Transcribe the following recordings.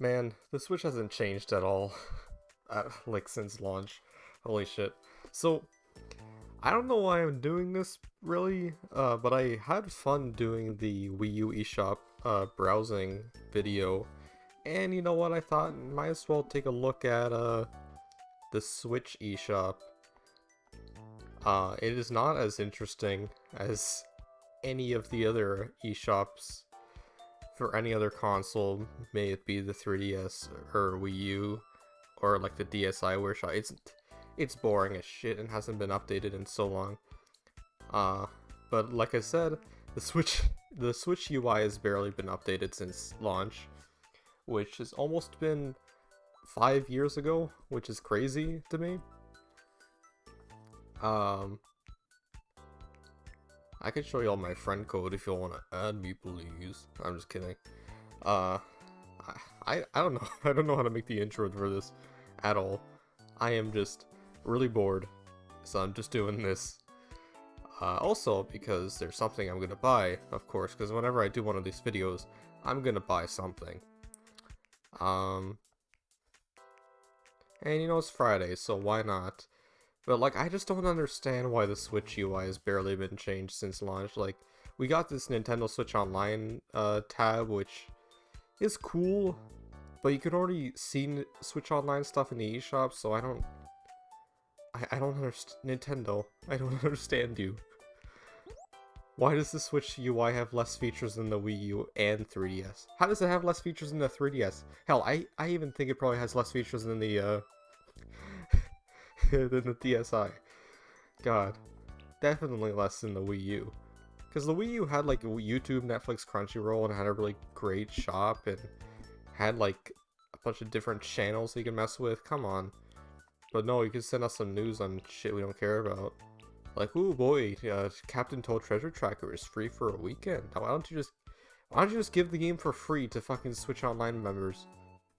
Man, the Switch hasn't changed at all, like since launch. Holy shit. So, I don't know why I'm doing this really, but I had fun doing the Wii U eShop browsing video, and you know what? I thought might as well take a look at the Switch eShop. It is not as interesting as any of the other eShops for any other console, may it be the 3DS or Wii U or like the DSiWare shop. It's boring as shit and hasn't been updated in so long. But like I said, the Switch UI has barely been updated since launch, which has almost been 5 years ago, which is crazy to me. I can show you all my friend code if you want to add me, please. I'm just kidding. Uh, I don't know. I don't know how to make the intro for this at all. I am just really bored, so I'm just doing this. Also, because there's something I'm gonna buy, of course, because whenever I do one of these videos, I'm gonna buy something. And you know, it's Friday, so why not? But like, I just don't understand why the Switch UI has barely been changed since launch. Like, we got this Nintendo Switch Online tab, which is cool, but you can already see Switch Online stuff in the eShop, so I don't understand. Nintendo, I don't understand you. Why does the Switch UI have less features than the Wii U and 3DS? How does it have less features than the 3DS? Hell, I even think it probably has less features than the than the DSi. God, definitely less than the Wii U. Because the Wii U had like YouTube, Netflix, Crunchyroll, and had a really great shop, and had like a bunch of different channels you can mess with. Come on. But no, you can send us some news on shit we don't care about. Like, ooh boy, Captain Toad Treasure Tracker is free for a weekend. Now, why don't you just give the game for free to fucking Switch Online members?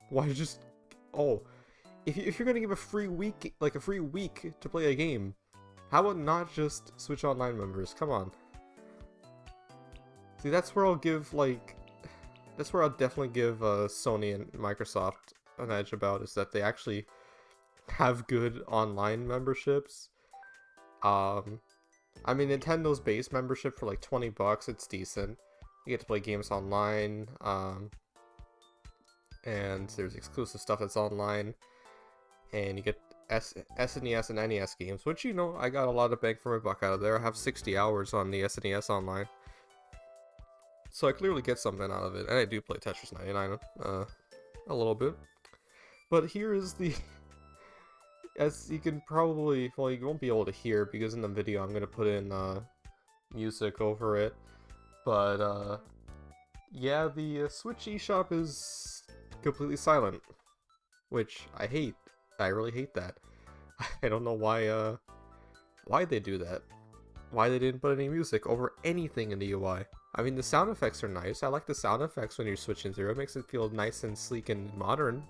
Why just... Oh, if you're gonna give a free week, like a free week to play a game, how about not just Switch Online members? Come on. See, that's where I'll give, like... That's where I'll definitely give Sony and Microsoft an edge about, is that they actually have good online memberships. I mean, Nintendo's base membership for like $20, it's decent. You get to play games online, and there's exclusive stuff that's online, and you get SNES and NES games, which, you know, I got a lot of bang for my buck out of there. I have 60 hours on the SNES online, so I clearly get something out of it, and I do play Tetris 99, a little bit. But here is the... As you can probably, well, you won't be able to hear because in the video I'm gonna put in music over it, but yeah, the Switch eShop is completely silent, which I hate. I really hate that. I don't know why they do that. Why they didn't put any music over anything in the UI. I mean, the sound effects are nice. I like the sound effects when you're switching through. It makes it feel nice and sleek and modern.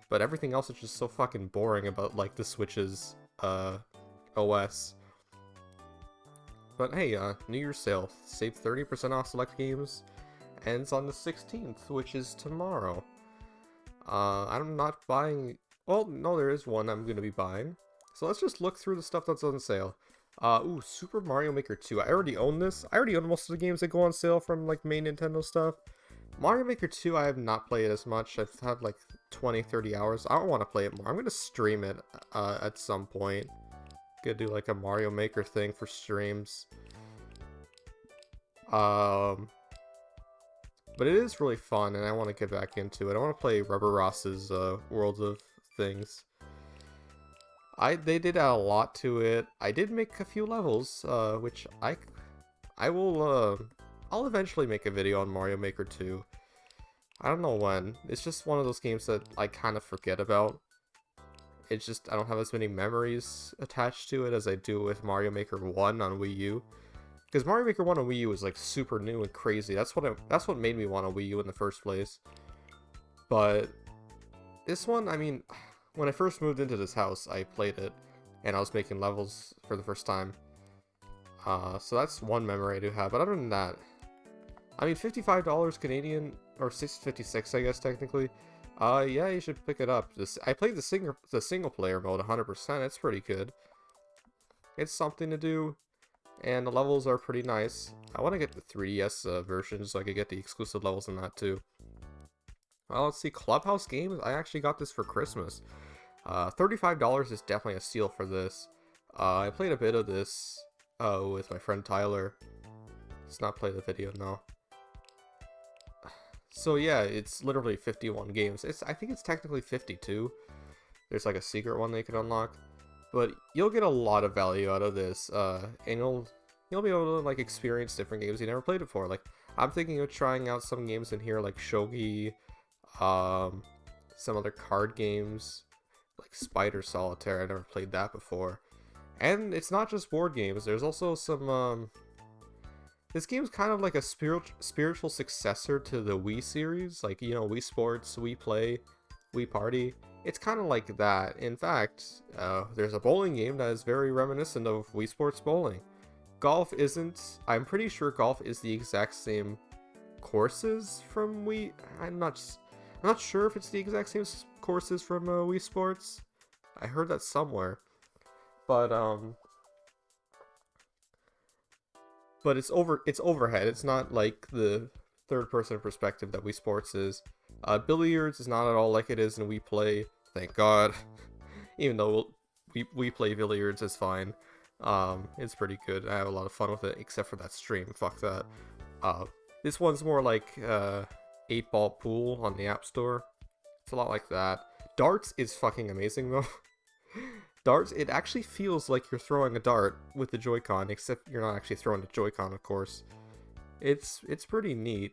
But everything else is just so fucking boring about, like, the Switch's, OS. But hey, New Year's sale. Save 30% off select games. Ends on the 16th, which is tomorrow. I'm not buying... Well, no, there is one I'm gonna be buying. So let's just look through the stuff that's on sale. Ooh, Super Mario Maker 2. I already own this. I already own most of the games that go on sale from, like, main Nintendo stuff. Mario Maker 2, I have not played as much. I've had like 20-30 hours. I don't want to play it more. I'm going to stream it at some point. Gonna do like a Mario Maker thing for streams. But it is really fun, and I want to get back into it. I want to play Rubber Ross's World of Things. They did add a lot to it. I did make a few levels, which I will I'll eventually make a video on Mario Maker 2. I don't know when. It's just one of those games that I kind of forget about. It's just, I don't have as many memories attached to it as I do with Mario Maker 1 on Wii U. Because Mario Maker 1 on Wii U is like super new and crazy. That's what made me want a Wii U in the first place. But this one, I mean, when I first moved into this house, I played it, and I was making levels for the first time. So that's one memory I do have. But other than that, I mean, $55 Canadian, or $56, I guess, technically. Yeah, you should pick it up. I played the single player mode 100%. It's pretty good. It's something to do, and the levels are pretty nice. I want to get the 3DS version so I could get the exclusive levels in that too. Well, let's see. Clubhouse Games. I actually got this for Christmas. $35 is definitely a steal for this. I played a bit of this with my friend Tyler. Let's not play the video now. So yeah, it's literally 51 games. I think it's technically 52. There's like a secret one they can unlock, but you'll get a lot of value out of this, and you'll be able to like experience different games you never played before. Like I'm thinking of trying out some games in here, like shogi, some other card games, like Spider Solitaire. I never played that before, and it's not just board games. There's also some this game's kind of like a spiritual successor to the Wii series, like, you know, Wii Sports, Wii Play, Wii Party. It's kind of like that. In fact, there's a bowling game that is very reminiscent of Wii Sports Bowling. Golf isn't. I'm pretty sure golf is the exact same courses from Wii. I'm not sure if it's the exact same courses from Wii Sports. I heard that somewhere, but it's overhead. It's not like the third-person perspective that Wii Sports is. Billiards is not at all like it is in Wii Play. Thank God. Even though we play billiards is fine. It's pretty good. I have a lot of fun with it, except for that stream. Fuck that. This one's more like 8-ball pool on the App Store. It's a lot like that. Darts is fucking amazing though. Darts, it actually feels like you're throwing a dart with the Joy-Con, except you're not actually throwing the Joy-Con, of course. It's pretty neat.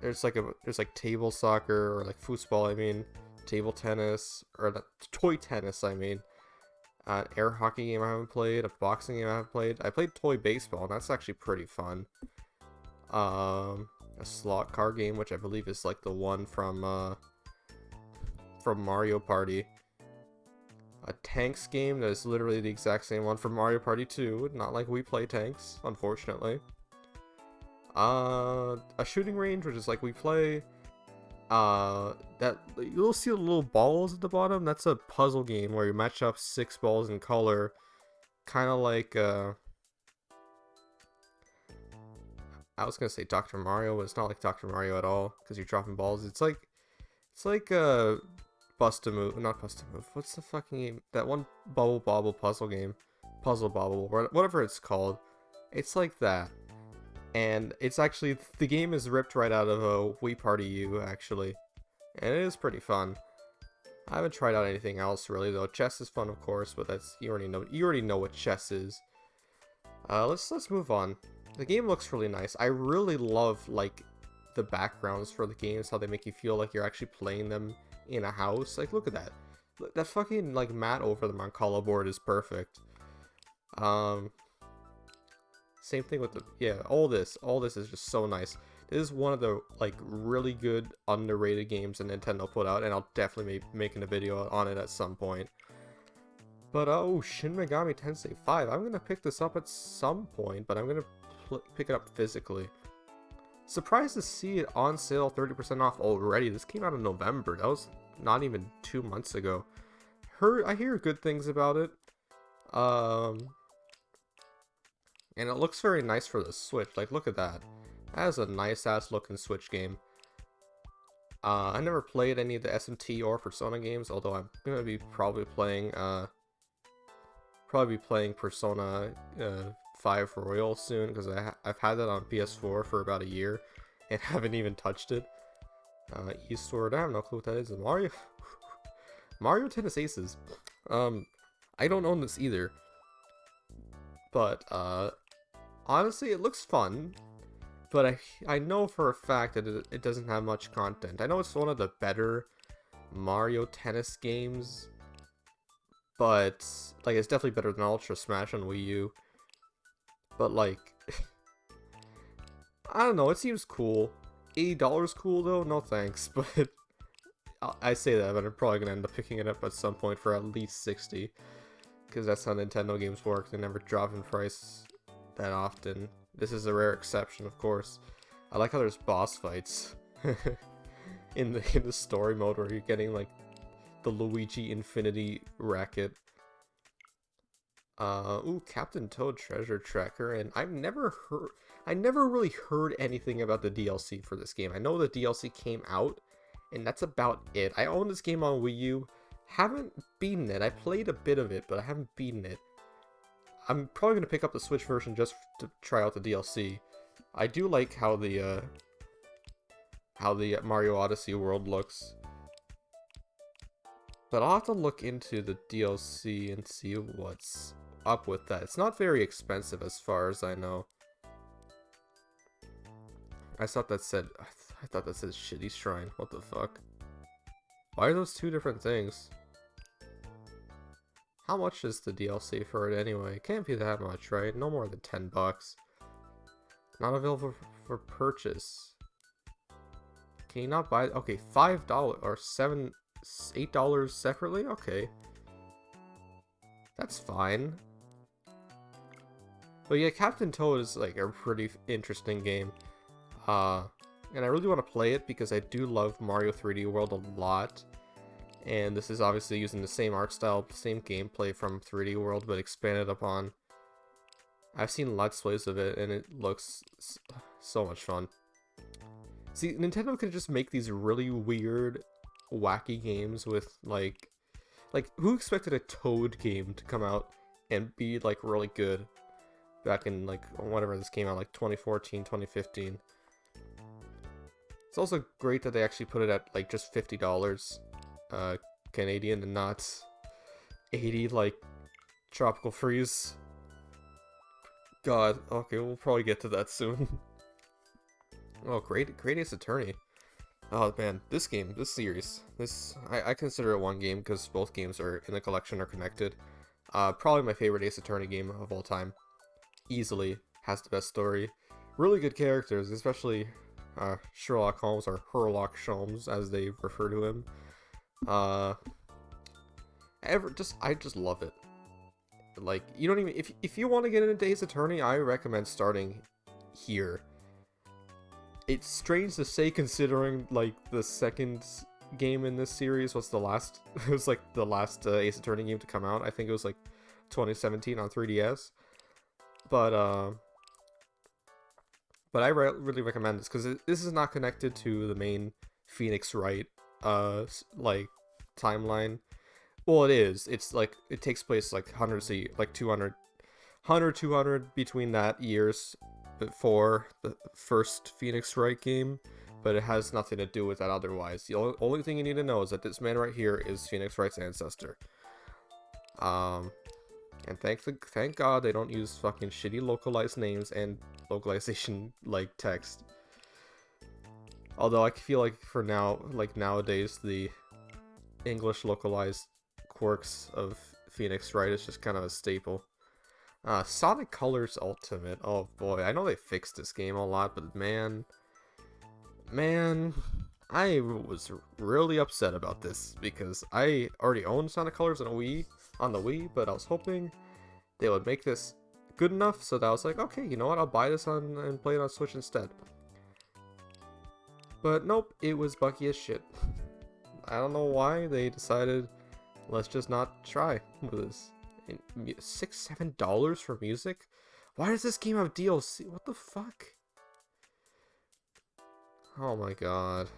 There's like table soccer, or like foosball, I mean, table tennis, or the toy tennis, I mean. An air hockey game I haven't played, a boxing game I haven't played. I played toy baseball, and that's actually pretty fun. A slot car game, which I believe is like the one from Mario Party. A tanks game that is literally the exact same one from Mario Party 2, not like we play tanks, unfortunately. A shooting range, which is like we play. That you'll see the little balls at the bottom. That's a puzzle game where you match up 6 balls in color, kind of like I was gonna say Dr. Mario, but it's not like Dr. Mario at all because you're dropping balls. It's like Bust a Move, not Bust a Move. What's the fucking game? That one Bubble Bobble puzzle game, Puzzle Bobble, whatever it's called. It's like that, and it's actually the game is ripped right out of a Wii Party U actually, and it is pretty fun. I haven't tried out anything else really though. Chess is fun, of course, but that's you already know what chess is. Let's move on. The game looks really nice. I really love like the backgrounds for the games, how they make you feel like you're actually playing them in a house. Like, look at that. That fucking like mat over the Mancala board is perfect. Same thing with all this is just so nice. This is one of the like really good underrated games that Nintendo put out, and I'll definitely be making a video on it at some point. But oh, Shin Megami Tensei 5. I'm gonna pick this up at some point, but I'm gonna pick it up physically. Surprised to see it on sale 30% off already. This came out in November. That was not even 2 months ago. I hear good things about it. And it looks very nice for the Switch. Like, look at that. That is a nice ass looking Switch game. I never played any of the SMT or Persona games, although I'm gonna be probably playing Persona 5 Royal soon, because I've had that on PS4 for about a year and haven't even touched it. Eastward, I have no clue what that is. Mario Tennis Aces. I don't own this either, but honestly, it looks fun. But I know for a fact that it doesn't have much content. I know it's one of the better Mario Tennis games, but like it's definitely better than Ultra Smash on Wii U. But like, I don't know, it seems cool. $80 cool though? No thanks, but I say that, but I'm probably gonna end up picking it up at some point for at least 60, because that's how Nintendo games work. They never drop in price that often. This is a rare exception, of course. I like how there's boss fights. in the story mode where you're getting like the Luigi Infinity Racket. Ooh, Captain Toad Treasure Tracker, and I never really heard anything about the DLC for this game. I know the DLC came out, and that's about it. I own this game on Wii U, haven't beaten it. I played a bit of it, but I haven't beaten it. I'm probably gonna pick up the Switch version just to try out the DLC. I do like how the Mario Odyssey world looks. But I'll have to look into the DLC and see what's up with that. It's not very expensive as far as I know. I thought that said Shitty Shrine. What the fuck? Why are those two different things? How much is the DLC for it anyway? It can't be that much, right? No more than $10. Not available for purchase. Can you not buy? Okay, $5 or $8 separately? Okay. That's fine. But yeah, Captain Toad is like a pretty interesting game. And I really want to play it because I do love Mario 3D World a lot. And this is obviously using the same art style, same gameplay from 3D World, but expanded upon. I've seen Let's Plays of it, and it looks so much fun. See, Nintendo could just make these really weird, wacky games with, like, who expected a Toad game to come out and be, like, really good back in, like, whenever this came out, like, 2014, 2015. It's also great that they actually put it at, like, just $50 Canadian and not 80 like Tropical Freeze. God, okay, we'll probably get to that soon. Oh, great Ace Attorney. Oh man, this series, I consider it one game because both games are in the collection are connected. Probably my favorite Ace Attorney game of all time. Easily has the best story. Really good characters, especially Sherlock Holmes, or Herlock Sholmes as they refer to him. I just love it. Like, you don't even, if you want to get into Ace Attorney, I recommend starting here. It's strange to say considering, like, the second game in this series was the last, it was like the last Ace Attorney game to come out. I think it was like 2017 on 3DS. But I really recommend this because this is not connected to the main Phoenix Wright like timeline. Well, it is. It's like it takes place like 200 between that years before the first Phoenix Wright game, but it has nothing to do with that otherwise. The only thing you need to know is that this man right here is Phoenix Wright's ancestor. And thank God they don't use fucking shitty localized names and localization like text. Although I feel like for now, like nowadays, the English localized quirks of Phoenix Wright is just kind of a staple. Sonic Colors Ultimate. Oh boy, I know they fixed this game a lot, but man, I was really upset about this because I already own Sonic Colors on the Wii, but I was hoping they would make this good enough so that I was like, okay, you know what, I'll buy this and play it on Switch instead. But nope, it was buggy as shit. I don't know why they decided, let's just not try with this. $6-7 for music? Why does this game have DLC? What the fuck? Oh my god.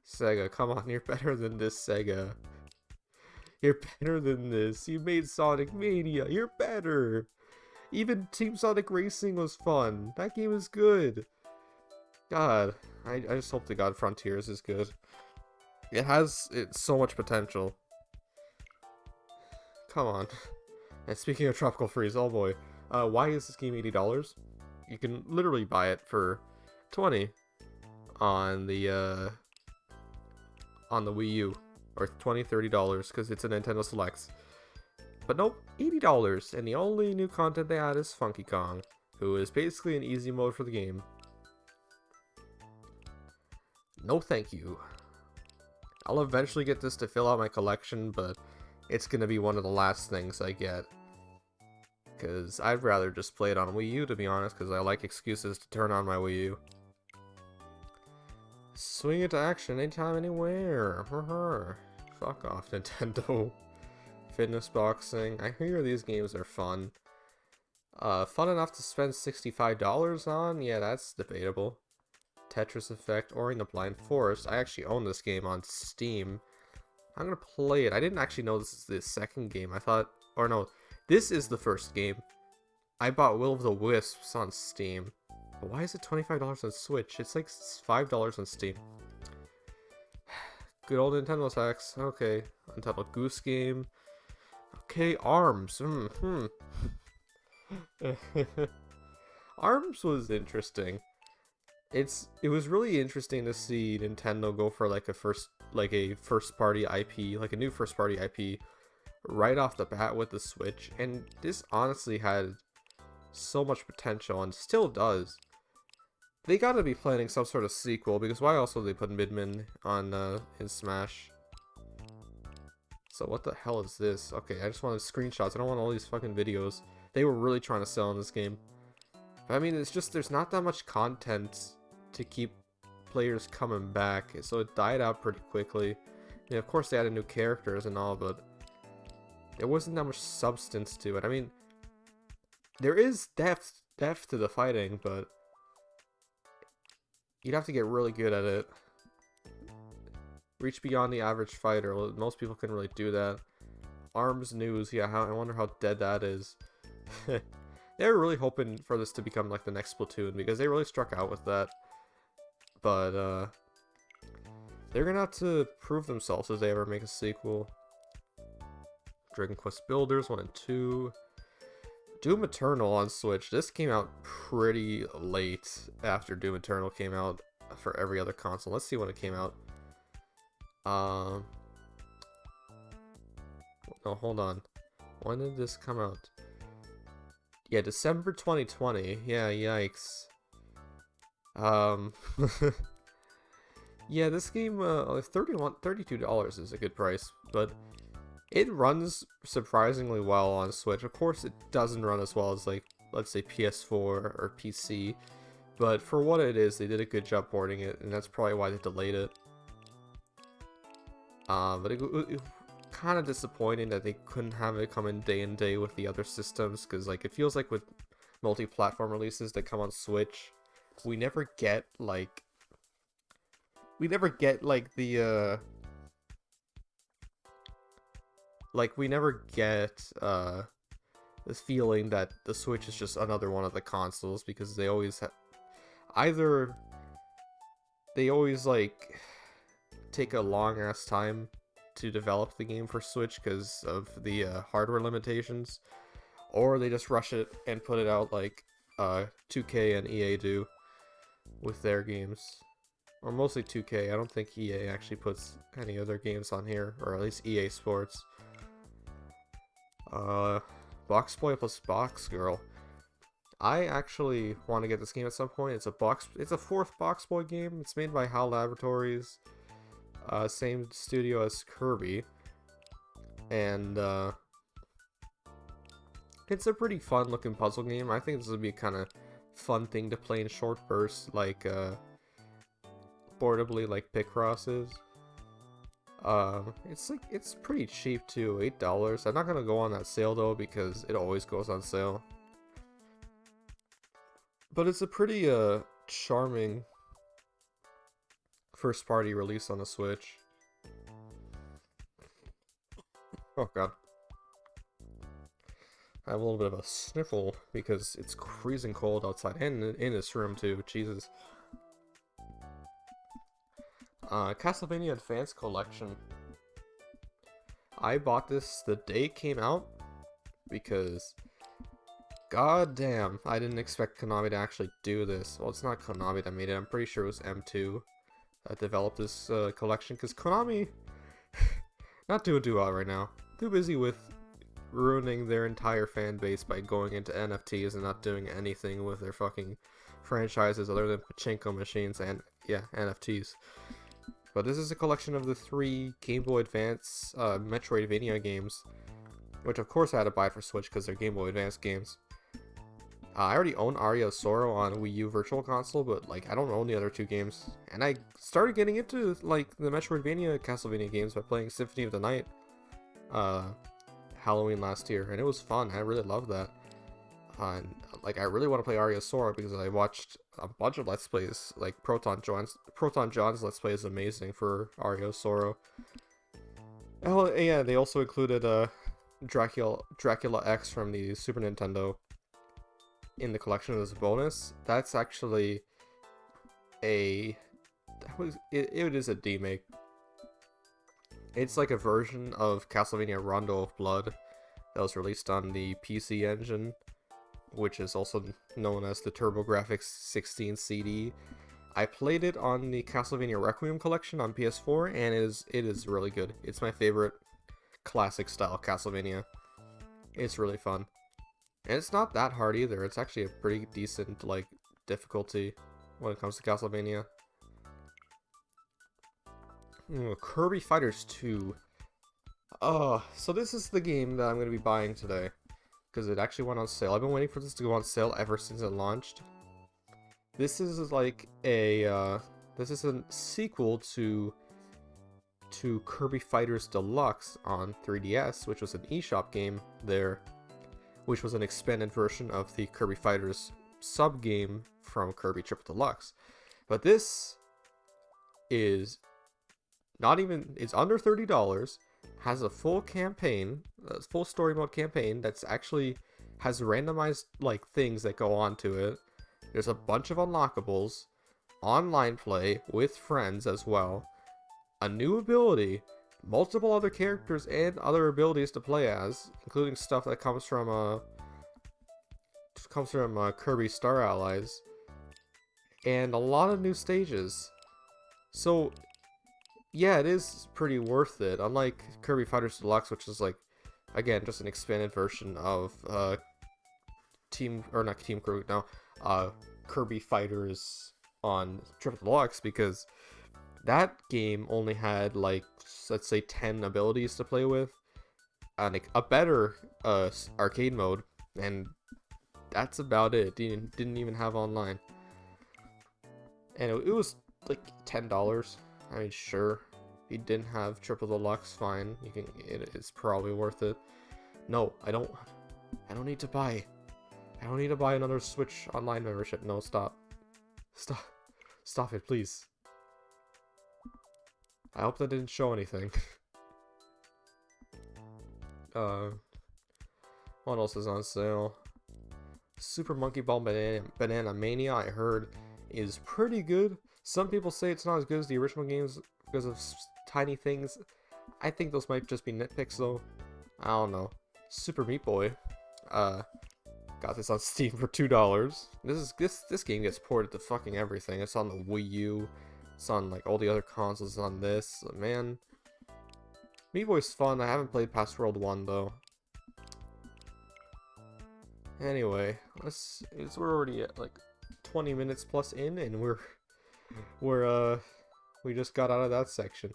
Sega, come on, you're better than this, Sega. You're better than this. You made Sonic Mania. You're better. Even Team Sonic Racing was fun. That game is good. God, I just hope to God Frontiers is good. It's so much potential. Come on. And speaking of Tropical Freeze, oh boy. Why is this game $80? You can literally buy it for $20 on the Wii U. Or $20-$30 because it's a Nintendo Selects. But nope, $80. And the only new content they add is Funky Kong, who is basically an easy mode for the game. No thank you. I'll eventually get this to fill out my collection, but it's gonna be one of the last things I get. Because I'd rather just play it on Wii U, to be honest, because I like excuses to turn on my Wii U. Swing into action anytime, anywhere. Fuck off, Nintendo. Fitness boxing. I hear these games are fun. Fun enough to spend $65 on? Yeah, that's debatable. Tetris Effect, Ori and the Blind Forest. I actually own this game on Steam. I'm gonna play it. I didn't actually know this is the second game. I thought, or no, this is the first game. I bought Will of the Wisps on Steam. But why is it $25 on Switch? It's like $5 on Steam. Good old Nintendo tax. Okay. Untitled Goose Game. Okay, ARMS. ARMS was interesting. It was really interesting to see Nintendo go for like a first party IP, like a new first party IP right off the bat with the Switch, and this honestly had so much potential and still does. They gotta be planning some sort of sequel, because why else would they put Midman on in Smash? So what the hell is this? Okay, I just wanted screenshots. I don't want all these fucking videos. They were really trying to sell in this game. But I mean, it's just, there's not that much content to keep players coming back, so it died out pretty quickly. And of course they added new characters and all, but there wasn't that much substance to it. I mean, there is depth to the fighting, but you'd have to get really good at it. Reach beyond the average fighter. Well, most people couldn't really do that. ARMS news, yeah, I wonder how dead that is. They were really hoping for this to become like the next Splatoon, because they really struck out with that. But they're gonna have to prove themselves if they ever make a sequel. Dragon Quest Builders 1 and 2. Doom Eternal on Switch. This came out pretty late after Doom Eternal came out for every other console. Let's see when it came out. No, hold on. When did this come out? Yeah, December 2020. Yeah, yikes. Yeah, this game, $32 is a good price, but it runs surprisingly well on Switch. Of course, it doesn't run as well as, like, let's say PS4 or PC, but for what it is, they did a good job porting it, and that's probably why they delayed it. But it kind of disappointing that they couldn't have it come in day with the other systems, because like it feels like with multi-platform releases that come on Switch, we never get the this feeling that the Switch is just another one of the consoles, because they always like take a long ass time to develop the game for Switch because of the hardware limitations, or they just rush it and put it out like 2K and EA do with their games, or mostly 2K. I don't think EA actually puts any other games on here, or at least EA Sports. Box Boy plus Box Girl. I actually want to get this game at some point. It's a fourth Box Boy game. It's made by HAL Laboratories. Same studio as Kirby, and it's a pretty fun looking puzzle game. I think this would be a kind of fun thing to play in short bursts, like portably, like Picross is. It's pretty cheap too, $8. I'm not gonna go on that sale though, because it always goes on sale. But it's a pretty charming first party release on the Switch. Oh god. I have a little bit of a sniffle because it's freezing cold outside, and in this room too. Jesus. Castlevania Advanced Collection. I bought this the day it came out because god damn, I didn't expect Konami to actually do this. Well, it's not Konami that made it. I'm pretty sure it was M2 that developed this collection, because Konami not doing too well right now. Too busy with ruining their entire fan base by going into NFTs and not doing anything with their fucking franchises other than pachinko machines and, yeah, NFTs. But this is a collection of the 3 Game Boy Advance Metroidvania games, which of course I had to buy for Switch because they're Game Boy Advance games. I already own Aria of Sorrow on Wii U Virtual Console, but like I don't own the other two games. And I started getting into like the Metroidvania Castlevania games by playing Symphony of the Night Halloween last year, and it was fun. I really loved that. And like I really want to play Aria of Sorrow because I watched a bunch of Let's Plays. Like Proton John's Let's Play is amazing for Aria of Sorrow. Oh yeah, they also included Dracula X from the Super Nintendo in the collection as a bonus. That's actually it is a demake. It's like a version of Castlevania Rondo of Blood that was released on the PC Engine, which is also known as the TurboGrafx 16 CD. I played it on the Castlevania Requiem collection on PS4, and it is really good. It's my favorite classic style Castlevania. It's really fun. And it's not that hard either. It's actually a pretty decent like difficulty when it comes to Castlevania. Kirby Fighters 2. So this is the game that I'm going to be buying today, because it actually went on sale. I've been waiting for this to go on sale ever since it launched. This is like a sequel to Kirby Fighters Deluxe on 3DS, which was an eShop game there, which was an expanded version of the Kirby Fighters sub-game from Kirby Triple Deluxe. But this is not even, it's under $30, has a full campaign, a full story mode campaign that's actually has randomized like things that go on to it. There's a bunch of unlockables, online play with friends as well, a new ability, multiple other characters and other abilities to play as, including stuff that comes from Kirby Star Allies, and a lot of new stages. So yeah, it is pretty worth it. Unlike Kirby Fighters Deluxe, which is like, again, just an expanded version of Kirby Fighters on Triple Deluxe, because that game only had like, let's say 10 abilities to play with, and a better arcade mode, and that's about it. Didn't even have online, and it was like $10. I mean, sure, if you didn't have Triple Deluxe, fine. It's probably worth it. No, I don't need to buy. I don't need to buy another Switch Online membership. No, stop it, please. I hope that didn't show anything. What else is on sale? Super Monkey Ball Banana Mania, I heard, is pretty good. Some people say it's not as good as the original games because of tiny things. I think those might just be nitpicks though. I don't know. Super Meat Boy. Got this on Steam for $2. This game gets ported to fucking everything. It's on the Wii U. It's on like all the other consoles on this. Man, Meat Boy's fun. I haven't played past World 1 though. Anyway, we're already at like 20 minutes plus in, and we just got out of that section.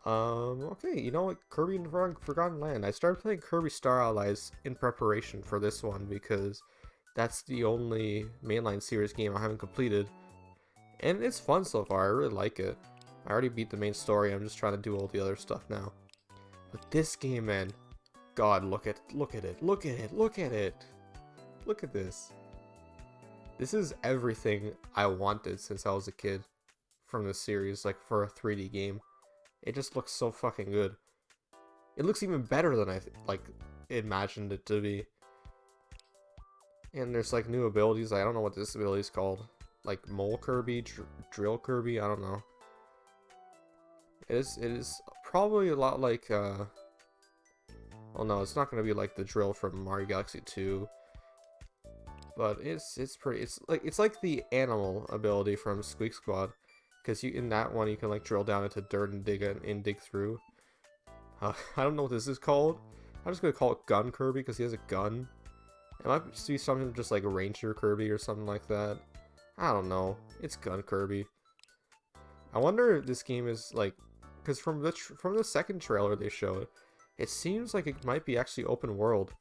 Okay, you know what? Kirby and Forgotten Land. I started playing Kirby Star Allies in preparation for this one because that's the only mainline series game I haven't completed. And it's fun so far, I really like it. I already beat the main story, I'm just trying to do all the other stuff now. But this game, man, God, look at it. Look at this. This is everything I wanted since I was a kid from this series, like for a 3D game. It just looks so fucking good. It looks even better than I imagined it to be. And there's like new abilities. I don't know what this ability is called. Like Mole Kirby, Drill Kirby, I don't know. It is probably a lot like well, no, it's not gonna be like the drill from Mario Galaxy 2. But it's like the animal ability from Squeak Squad, because in that one you can like drill down into dirt and dig through. I don't know what this is called. I'm just gonna call it Gun Kirby because he has a gun. It might be something just like Ranger Kirby or something like that. I don't know. It's Gun Kirby. I wonder if this game is like, because from the second trailer they showed, it seems like it might be actually open world.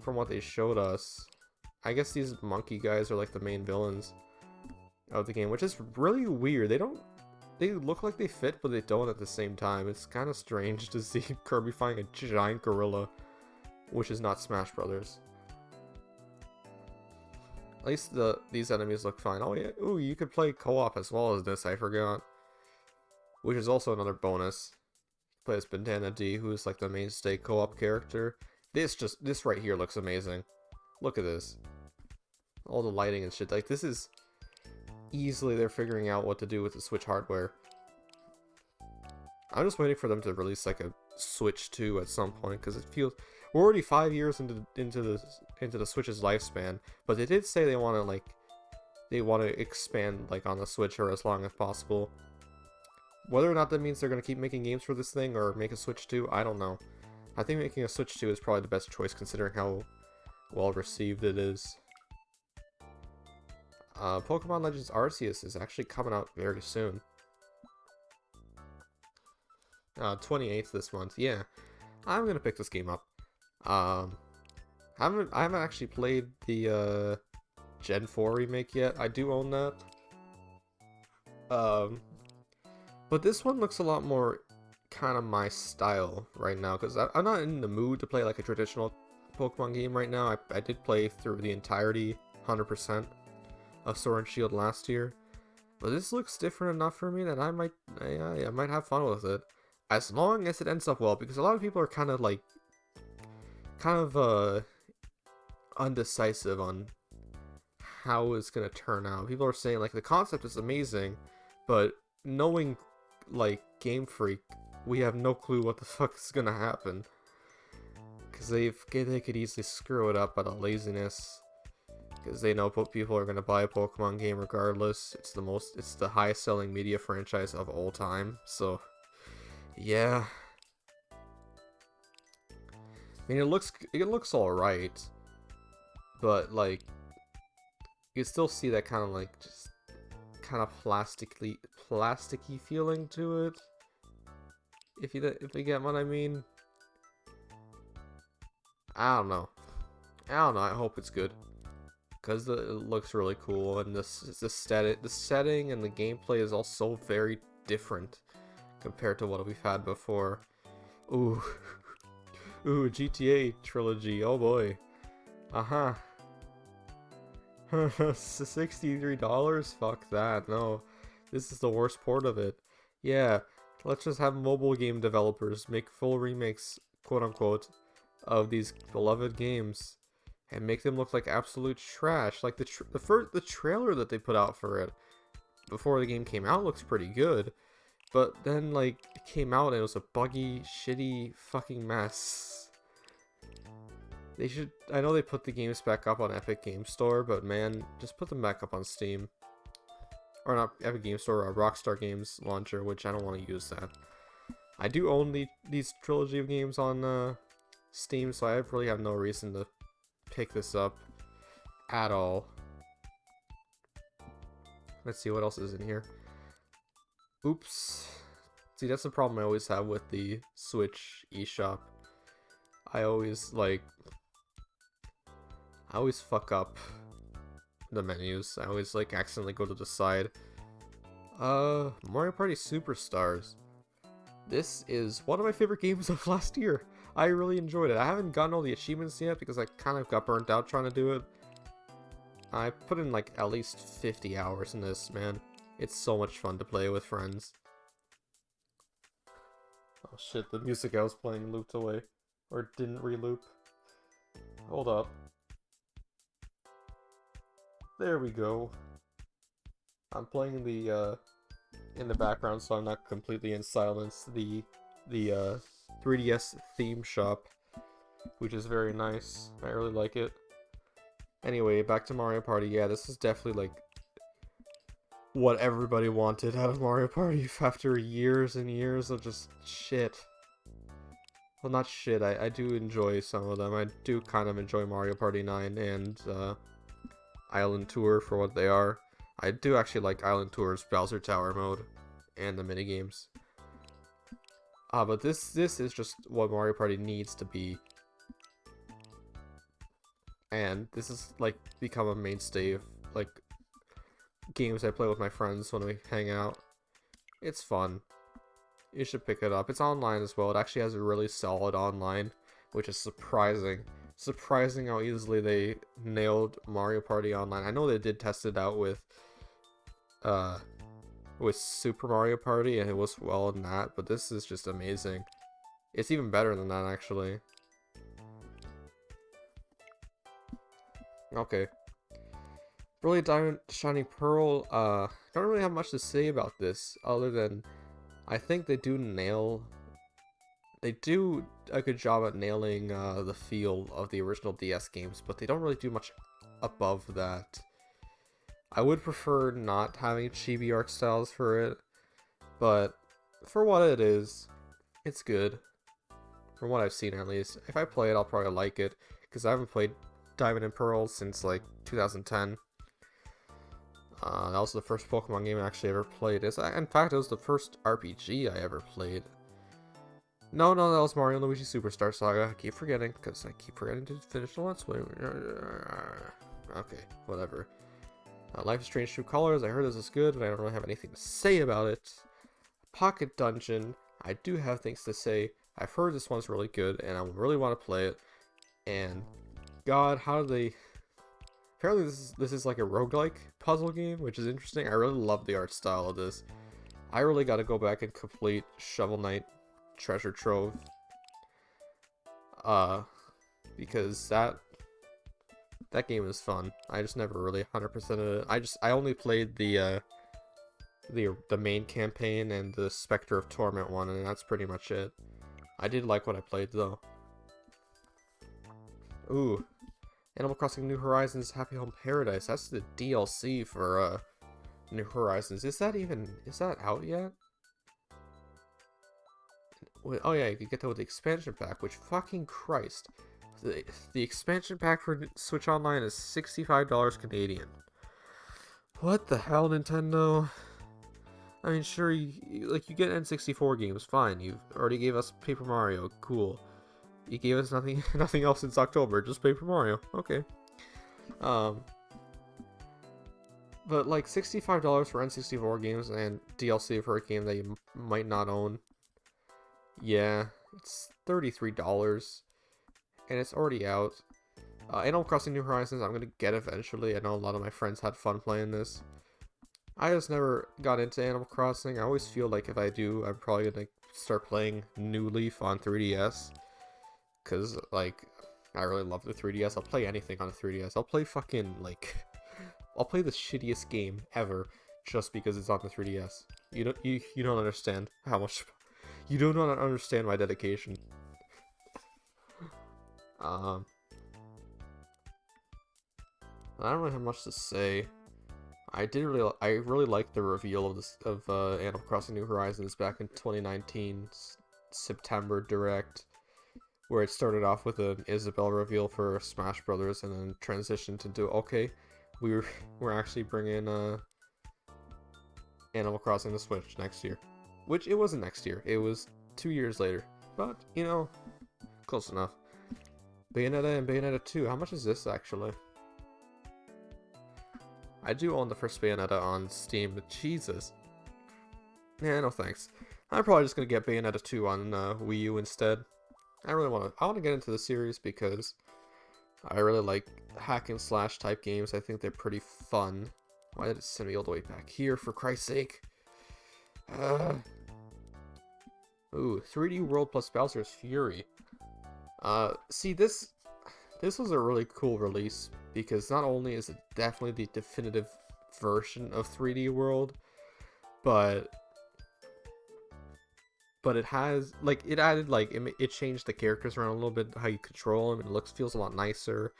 from what they showed us, I guess these monkey guys are like the main villains of the game, which is really weird. They look like they fit, but they don't at the same time. It's kind of strange to see Kirby fighting a giant gorilla, which is not Smash Brothers. At least these enemies look fine. Oh yeah, ooh, you could play co-op as well as this, I forgot. Which is also another bonus. Play as Bandana D, who's like the mainstay co-op character. This right here looks amazing. Look at this. All the lighting and shit. Like, this is easily they're figuring out what to do with the Switch hardware. I'm just waiting for them to release like a Switch 2 at some point, because it feels we're already 5 years into the Switch's lifespan, but they did say they want to expand like on the Switch for as long as possible. Whether or not that means they're going to keep making games for this thing or make a Switch 2, I don't know. I think making a Switch 2 is probably the best choice considering how well received it is. Pokemon Legends Arceus is actually coming out very soon. 28th this month. Yeah, I'm gonna pick this game up. I haven't actually played the Gen 4 remake yet. I do own that. But this one looks a lot more kind of my style right now, because I'm not in the mood to play like a traditional Pokemon game right now. I did play through the entirety, 100%, of Sword and Shield last year, but this looks different enough for me that I might have fun with it, as long as it ends up well, because a lot of people are kind of undecisive on how it's gonna turn out. People are saying like the concept is amazing, but knowing like Game Freak, we have no clue what the fuck is gonna happen, because they could easily screw it up out of laziness, because they know people are gonna buy a Pokemon game regardless. It's the highest selling media franchise of all time, so yeah. I mean, it looks all right, but like you still see that kind of like just kind of plasticky feeling to it. If you get what I mean. I don't know. I hope it's good, because it looks really cool, and the setting and the gameplay is also very different compared to what we've had before. Ooh, ooh, GTA trilogy. Oh boy. $63? Fuck that. No, this is the worst port of it. Yeah, let's just have mobile game developers make full remakes, quote unquote, of these beloved games, and make them look like absolute trash. Like the trailer that they put out for it before the game came out looks pretty good, but then like it came out and it was a buggy, shitty fucking mess. They should. I know they put the games back up on Epic Game Store, but man, just put them back up on Steam. Or not Epic Game Store, or Rockstar Games launcher, which I don't want to use that. I do own these trilogy of games on Steam, so I really have no reason to pick this up at all. Let's see what else is in here. Oops. See, that's the problem I always have with the Switch eShop. I always fuck up the menus. I always like accidentally go to the side. Mario Party Superstars. This is one of my favorite games of last year. I really enjoyed it. I haven't gotten all the achievements yet because I kind of got burnt out trying to do it. I put in like at least 50 hours in this, man. It's so much fun to play with friends. Oh shit, the music I was playing looped away. Or didn't re-loop. Hold up. There we go. I'm playing in the background, so I'm not completely in silence. The 3DS theme shop, which is very nice. I really like it. Anyway, back to Mario Party. Yeah, this is definitely like what everybody wanted out of Mario Party after years and years of just shit. Well, not shit. I do enjoy some of them. I do kind of enjoy Mario Party 9 and Island Tour for what they are. I do actually like Island Tour's Bowser Tower mode and the minigames. But this is just what Mario Party needs to be. and this has like become a mainstay of like games I play with my friends when we hang out. It's fun. You should pick it up. It's online as well. It actually has a really solid online, which is surprising. Surprising how easily they nailed Mario Party Online. I know they did test it out with Super Mario Party, and it was well in that, but this is just amazing. It's even better than that, actually. Okay. Brilliant Diamond Shining Pearl, don't really have much to say about this, other than I think they do a good job at nailing the feel of the original DS games, but they don't really do much above that. I would prefer not having chibi art styles for it, but for what it is, it's good. From what I've seen, at least. If I play it, I'll probably like it, because I haven't played Diamond and Pearl since like 2010. That was the first Pokemon game I actually ever played. In fact, it was the first RPG I ever played. No, that was Mario and Luigi Superstar Saga. I keep forgetting, because I keep forgetting to finish the Let's Play. Okay, whatever. Life is Strange True Colors, I heard this is good, but I don't really have anything to say about it. Pocket Dungeon, I do have things to say. I've heard this one's really good, and I really want to play it. And, God, how do they... Apparently this is like a roguelike puzzle game, which is interesting. I really love the art style of this. I really got to go back and complete Shovel Knight Treasure Trove. Because that game is fun. I just never really 100%ed it. I only played the main campaign and the Spectre of Torment one, and that's pretty much it. I did like what I played though. Ooh, Animal Crossing New Horizons Happy Home Paradise. That's the DLC for New Horizons. Is that out yet? Oh yeah, you could get that with the expansion pack, which fucking Christ. The expansion pack for Switch Online is $65 Canadian. What the hell, Nintendo? I mean, sure, you get N64 games, fine. You already gave us Paper Mario, cool. You gave us nothing else since October, just Paper Mario, okay. But like $65 for N64 games and DLC for a game that you might not own. Yeah, it's $33. And it's already out. Animal Crossing New Horizons, I'm gonna get eventually. I know a lot of my friends had fun playing this. I just never got into Animal Crossing. I always feel like if I do, I'm probably gonna start playing New Leaf on 3DS. Cause like, I really love the 3DS. I'll play anything on the 3DS. I'll play fucking like, I'll play the shittiest game ever just because it's on the 3DS. You don't understand how much. You do not understand my dedication. I don't really have much to say. I really liked the reveal of Animal Crossing New Horizons back in 2019 September Direct, where it started off with an Isabelle reveal for Smash Brothers, and then transitioned into okay, we're actually bringing Animal Crossing to Switch next year, which it wasn't next year, it was 2 years later, but you know, close enough. Bayonetta and Bayonetta 2. How much is this actually? I do own the first Bayonetta on Steam, but Jesus. Yeah, no thanks. I'm probably just gonna get Bayonetta 2 on Wii U instead. I want to get into the series because I really like hack and slash type games. I think they're pretty fun. Why did it send me all the way back here, for Christ's sake? Ooh, 3D World plus Bowser's Fury. See, this was a really cool release, because not only is it definitely the definitive version of 3D World, but it has, like, it added, like, it changed the characters around a little bit, how you control them, and it feels a lot nicer.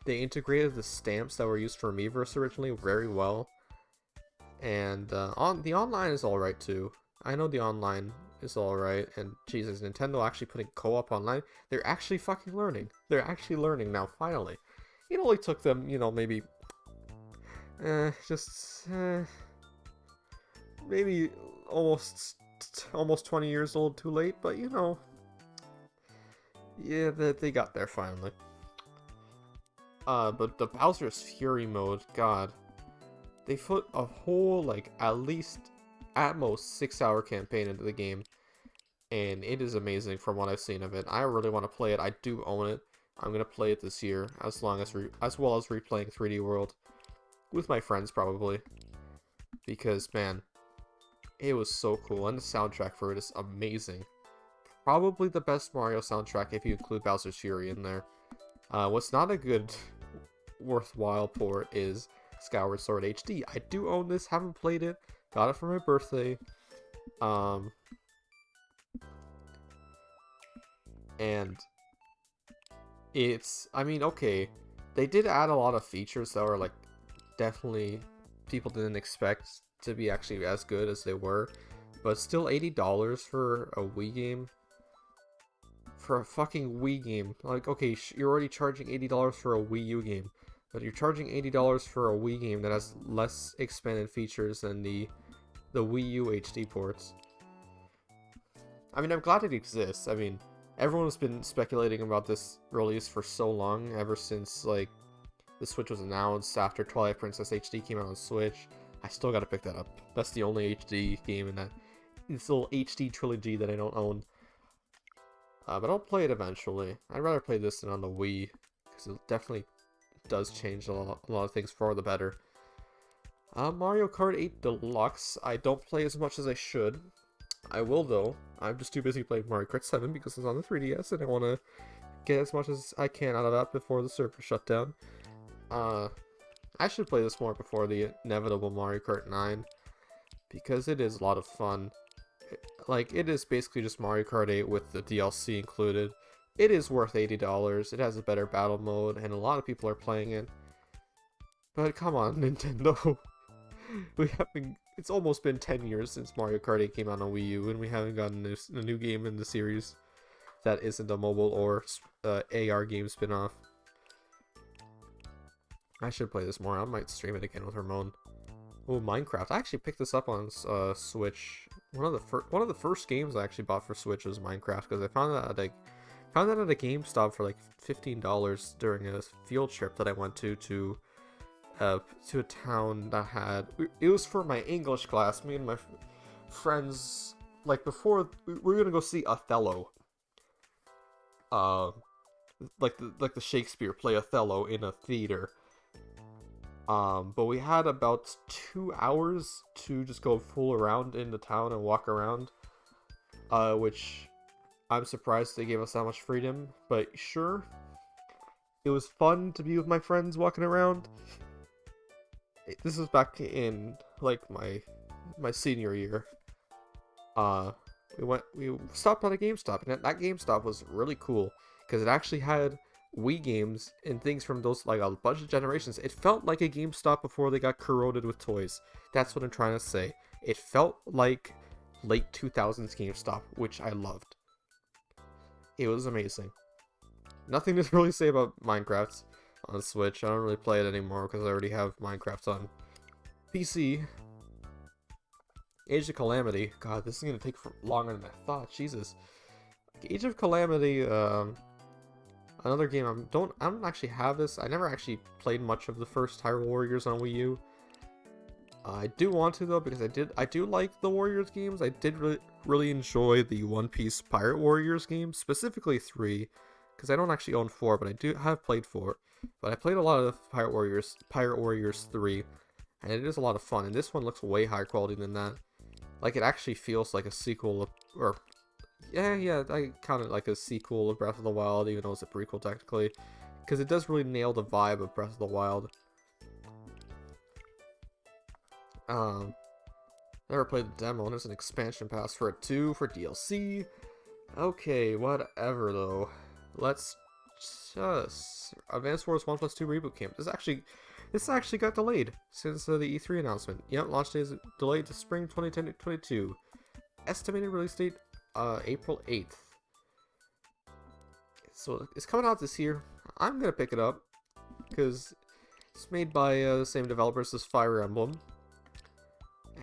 They integrated the stamps that were used for Miiverse originally very well, and the online is alright too. I know the online is alright, and Jesus, Nintendo actually putting co-op online. They're actually fucking learning. They're actually learning now, finally. It only took them, you know, maybe maybe almost 20 years old too late, but you know, yeah, they got there finally. But the Bowser's Fury mode, god. They put a whole, like, at least, at most, 6-hour campaign into the game. And it is amazing from what I've seen of it. I really want to play it. I do own it. I'm going to play it this year, as well as replaying 3D World. With my friends, probably. Because, man, it was so cool. And the soundtrack for it is amazing. Probably the best Mario soundtrack if you include Bowser's Fury in there. What's not a good, worthwhile port is Skyward Sword HD. I do own this, haven't played it, got it for my birthday. And it's, I mean, okay, they did add a lot of features that were, like, definitely people didn't expect to be actually as good as they were, but still $80 for a Wii game. For a fucking Wii game. Like, okay, you're already charging $80 for a Wii U game, but you're charging $80 for a Wii game that has less expanded features than the Wii U HD ports. I mean, I'm glad it exists. I mean, everyone's been speculating about this release for so long, ever since, like, the Switch was announced after Twilight Princess HD came out on Switch. I still gotta pick that up. That's the only HD game in this little HD trilogy that I don't own. But I'll play it eventually. I'd rather play this than on the Wii, because it definitely does change a lot of things for the better. Mario Kart 8 Deluxe, I don't play as much as I should. I will, though. I'm just too busy playing Mario Kart 7 because it's on the 3DS, and I want to get as much as I can out of that before the server shut down. I should play this more before the inevitable Mario Kart 9, because it is a lot of fun. Like, it is basically just Mario Kart 8 with the DLC included. It is worth $80. It has a better battle mode, and a lot of people are playing it. But come on, Nintendo. It's almost been 10 years since Mario Kart 8 came out on Wii U, and we haven't gotten a new game in the series that isn't a mobile or AR game spin-off. I should play this more. I might stream it again with Ramon. Oh, Minecraft. I actually picked this up on Switch. One of the first games I actually bought for Switch was Minecraft, because I found that at a GameStop for like $15 during a field trip that I went to a town that had. It was for my English class. Me and my friends, like, before we were gonna go see Othello. Like the Shakespeare play Othello in a theater. But we had about 2 hours to just go fool around in the town and walk around, which I'm surprised they gave us that much freedom, but sure. It was fun to be with my friends walking around. This was back in, like, my senior year. We stopped at a GameStop, and that GameStop was really cool, because it actually had Wii games and things from those, like, a bunch of generations. It felt like a GameStop before they got corroded with toys. That's what I'm trying to say. It felt like late 2000s GameStop, which I loved. It was amazing. Nothing to really say about Minecraft on Switch. I don't really play it anymore because I already have Minecraft on PC. Age of Calamity. God, this is gonna take longer than I thought. Jesus. Age of Calamity. Another game I don't actually have this. I never actually played much of the first Hyrule Warriors on Wii U. I do want to, though, because I do like the Warriors games. I did really enjoy the One Piece Pirate Warriors games, specifically 3, because I don't actually own 4, but I do have played 4. But I played a lot of Pirate Warriors 3, and it is a lot of fun. And this one looks way higher quality than that. Like, it actually feels like a sequel or yeah, I kind of like a sequel of Breath of the Wild, even though it's a prequel technically, because it does really nail the vibe of Breath of the Wild. Never played the demo, and there's an expansion pass for it too, for DLC. Okay, whatever though. Let's just Advance Wars 1+2 Reboot Camp. This actually got delayed since the E3 announcement. Yep, launch date is delayed to spring 2022. Estimated release date April 8th. So it's coming out this year. I'm gonna pick it up because it's made by the same developers as Fire Emblem,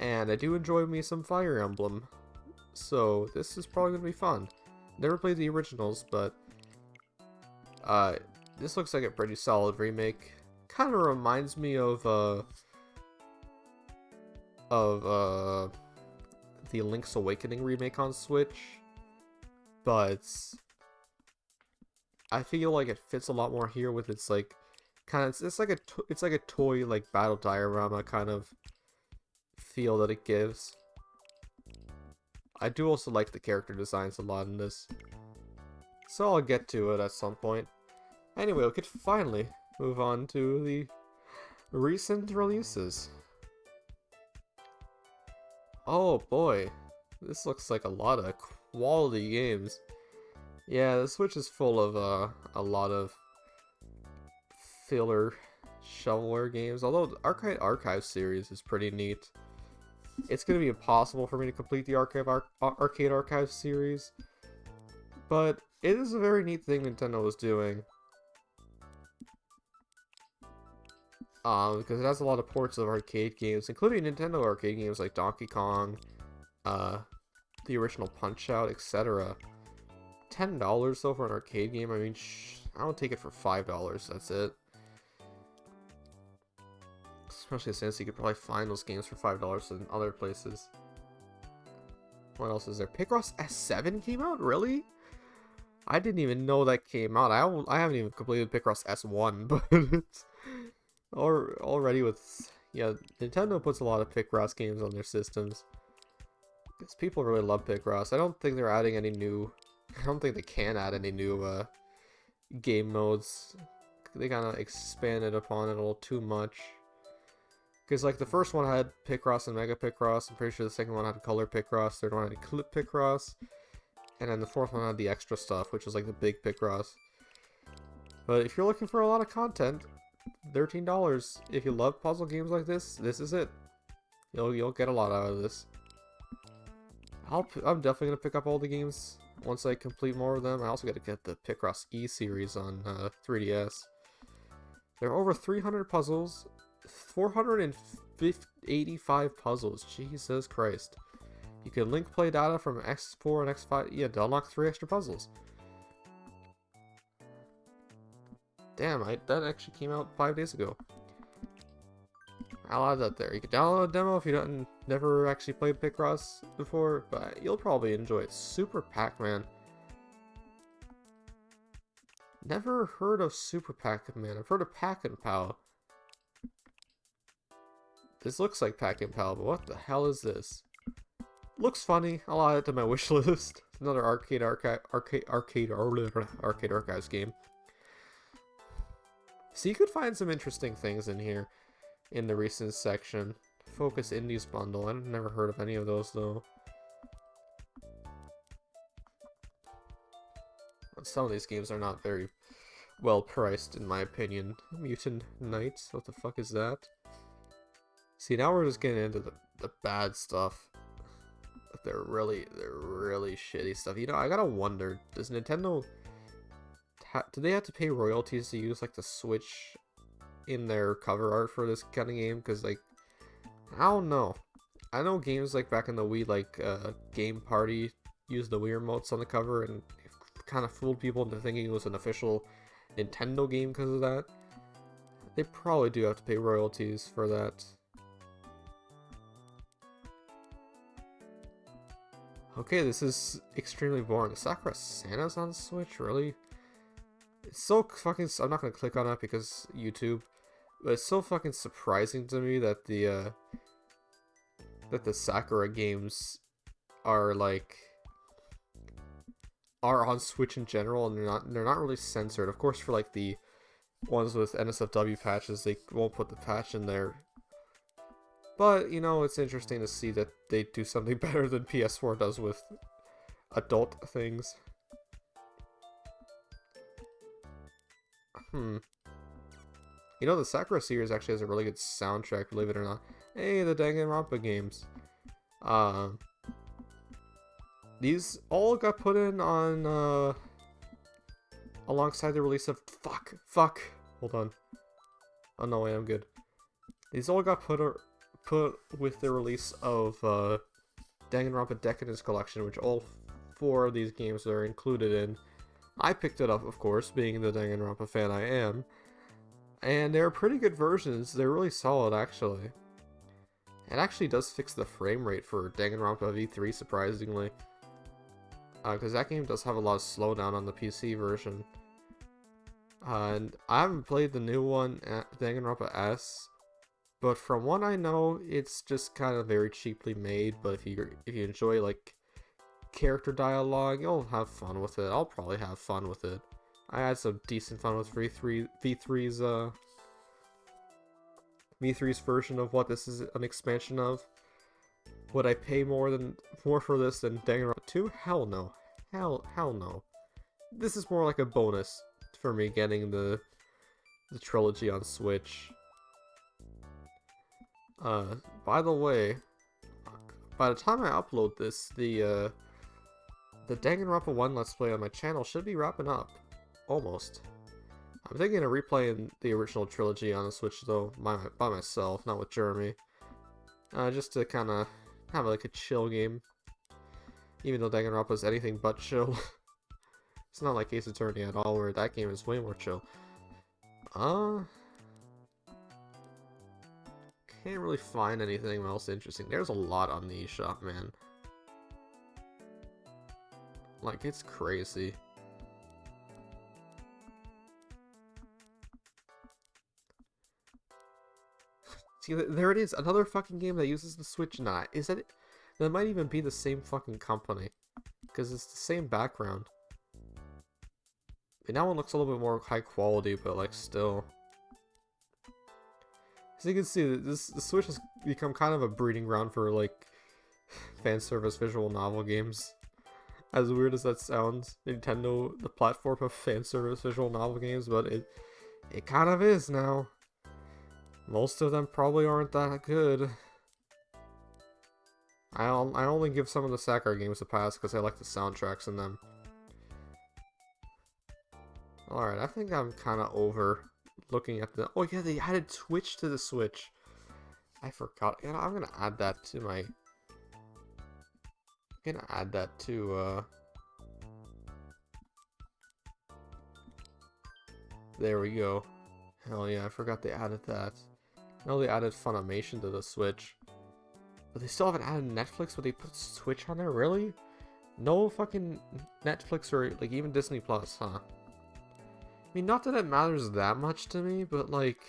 and I do enjoy me some Fire Emblem, so this is probably gonna be fun. Never played the originals, but this looks like a pretty solid remake. Kind of reminds me of the Link's Awakening remake on Switch, but I feel like it fits a lot more here with its like it's like a toy like battle diorama kind of feel that it gives. I do also like the character designs a lot in this, so I'll get to it at some point. Anyway, we could finally move on to the recent releases. Oh boy, this looks like a lot of quality games. Yeah, the Switch is full of a lot of filler shovelware games, although the Archive series is pretty neat. It's going to be impossible for me to complete the Arcade Archive series, but it is a very neat thing Nintendo is doing. Because it has a lot of ports of arcade games, including Nintendo arcade games like Donkey Kong, the original Punch-Out, etc. $10 though for an arcade game, I mean, I don't take it for $5, that's it. Especially since you could probably find those games for $5 in other places. What else is there? Picross S7 came out? Really? I didn't even know that came out. I haven't even completed Picross S1, but it's already with... Yeah, Nintendo puts a lot of Picross games on their systems. Because people really love Picross. I don't think they're adding any new... I don't think they can add any new game modes. They kind of expanded upon it a little too much. Because, like, the first one had Picross and Mega Picross. I'm pretty sure the second one had Color Picross. Third one had Clip Picross. And then the fourth one had the extra stuff, which was, like, the Big Picross. But if you're looking for a lot of content, $13. If you love puzzle games like this is it. You'll get a lot out of this. I'm definitely going to pick up all the games once I complete more of them. I also got to get the Picross E series on 3DS. There are over 300 puzzles. 485 puzzles. Jesus Christ. You can link play data from X4 and X5. Yeah, to unlock 3 extra puzzles. Damn, that actually came out 5 days ago. I'll add that there. You can download a demo if you never actually played Picross before, but you'll probably enjoy it. Super Pac-Man. Never heard of Super Pac-Man. I've heard of Pac-and-Pal. This looks like Pac-and-Pal, but what the hell is this? Looks funny. I'll add it to my wish list. Another Arcade Archives game. So you could find some interesting things in here in the recent section. Focus Indies bundle. I've never heard of any of those though. Some of these games are not very well priced in my opinion. Mutant Knights. What the fuck is that? See, now we're just getting into the bad stuff. They're really shitty stuff. You know, I gotta wonder, does Nintendo... do they have to pay royalties to use, like, the Switch in their cover art for this kind of game? Because, like, I don't know. I know games, like, back in the Wii, like, Game Party used the Wii remotes on the cover and kind of fooled people into thinking it was an official Nintendo game because of that. They probably do have to pay royalties for that. Okay, this is extremely boring. Sakura Santa's on Switch? Really? It's so fucking... I'm not gonna click on it because YouTube. But it's so fucking surprising to me that the Sakura games are like... are on Switch in general, and they're not really censored. Of course, for like the ones with NSFW patches, they won't put the patch in there. But, you know, it's interesting to see that they do something better than PS4 does with adult things. You know, the Sakura series actually has a really good soundtrack, believe it or not. Hey, the Danganronpa games. These all got put in on, alongside the release of... Fuck! Hold on. Oh, no, wait, I'm good. These all got put with the release of Danganronpa Decadence Collection, which all 4 of these games are included in. I picked it up, of course, being the Danganronpa fan I am. And they're pretty good versions. They're really solid, actually. It actually does fix the frame rate for Danganronpa V3, surprisingly. Because that game does have a lot of slowdown on the PC version. And I haven't played the new one, Danganronpa S. But from what I know, it's just kind of very cheaply made. But if you enjoy, like, character dialogue, you'll have fun with it. I'll probably have fun with it. I had some decent fun with V3's version of what this is an expansion of. Would I pay more for this than Danganronpa 2? Hell no. Hell no. This is more like a bonus for me getting the trilogy on Switch. By the way, by the time I upload this, the Danganronpa 1 Let's Play on my channel should be wrapping up. Almost. I'm thinking of replaying the original trilogy on the Switch, though, by myself, not with Jeremy. Just to kind of have like a chill game. Even though Danganronpa is anything but chill. It's not like Ace Attorney at all, where that game is way more chill. Can't really find anything else interesting. There's a lot on the eShop, man. Like, it's crazy. See, there it is, another fucking game that uses the Switch. Nah, is that it? That might even be the same fucking company, because it's the same background. I mean, that one looks a little bit more high quality, but like still. As you can see, the Switch has become kind of a breeding ground for like fan service visual novel games. As weird as that sounds, Nintendo, the platform of fan service visual novel games, but it kind of is now. Most of them probably aren't that good. I only give some of the Sakurai games a pass because I like the soundtracks in them. Alright, I think I'm kind of over looking at the... Oh yeah, they added Twitch to the Switch. I forgot. You know, I'm gonna add that to my... I'm gonna add that to, There we go. Hell yeah, I forgot they added that. I know they added Funimation to the Switch. But they still haven't added Netflix, but they put Switch on there? Really? No fucking Netflix or, like, even Disney Plus, huh? I mean, not that it matters that much to me, but, like...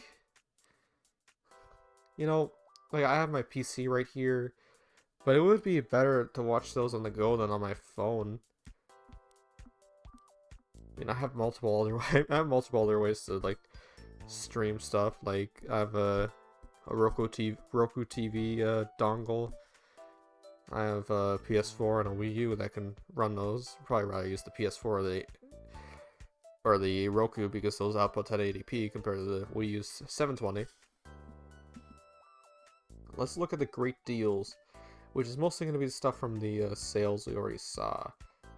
You know, like, I have my PC right here. But it would be better to watch those on the go than on my phone. I mean, I have multiple other ways to, like, stream stuff. Like, I have a Roku TV dongle. I have a PS4 and a Wii U that can run those. Probably rather use the PS4 or the Roku because those output 1080p compared to the Wii U's 720. Let's look at the great deals, which is mostly going to be stuff from the sales we already saw.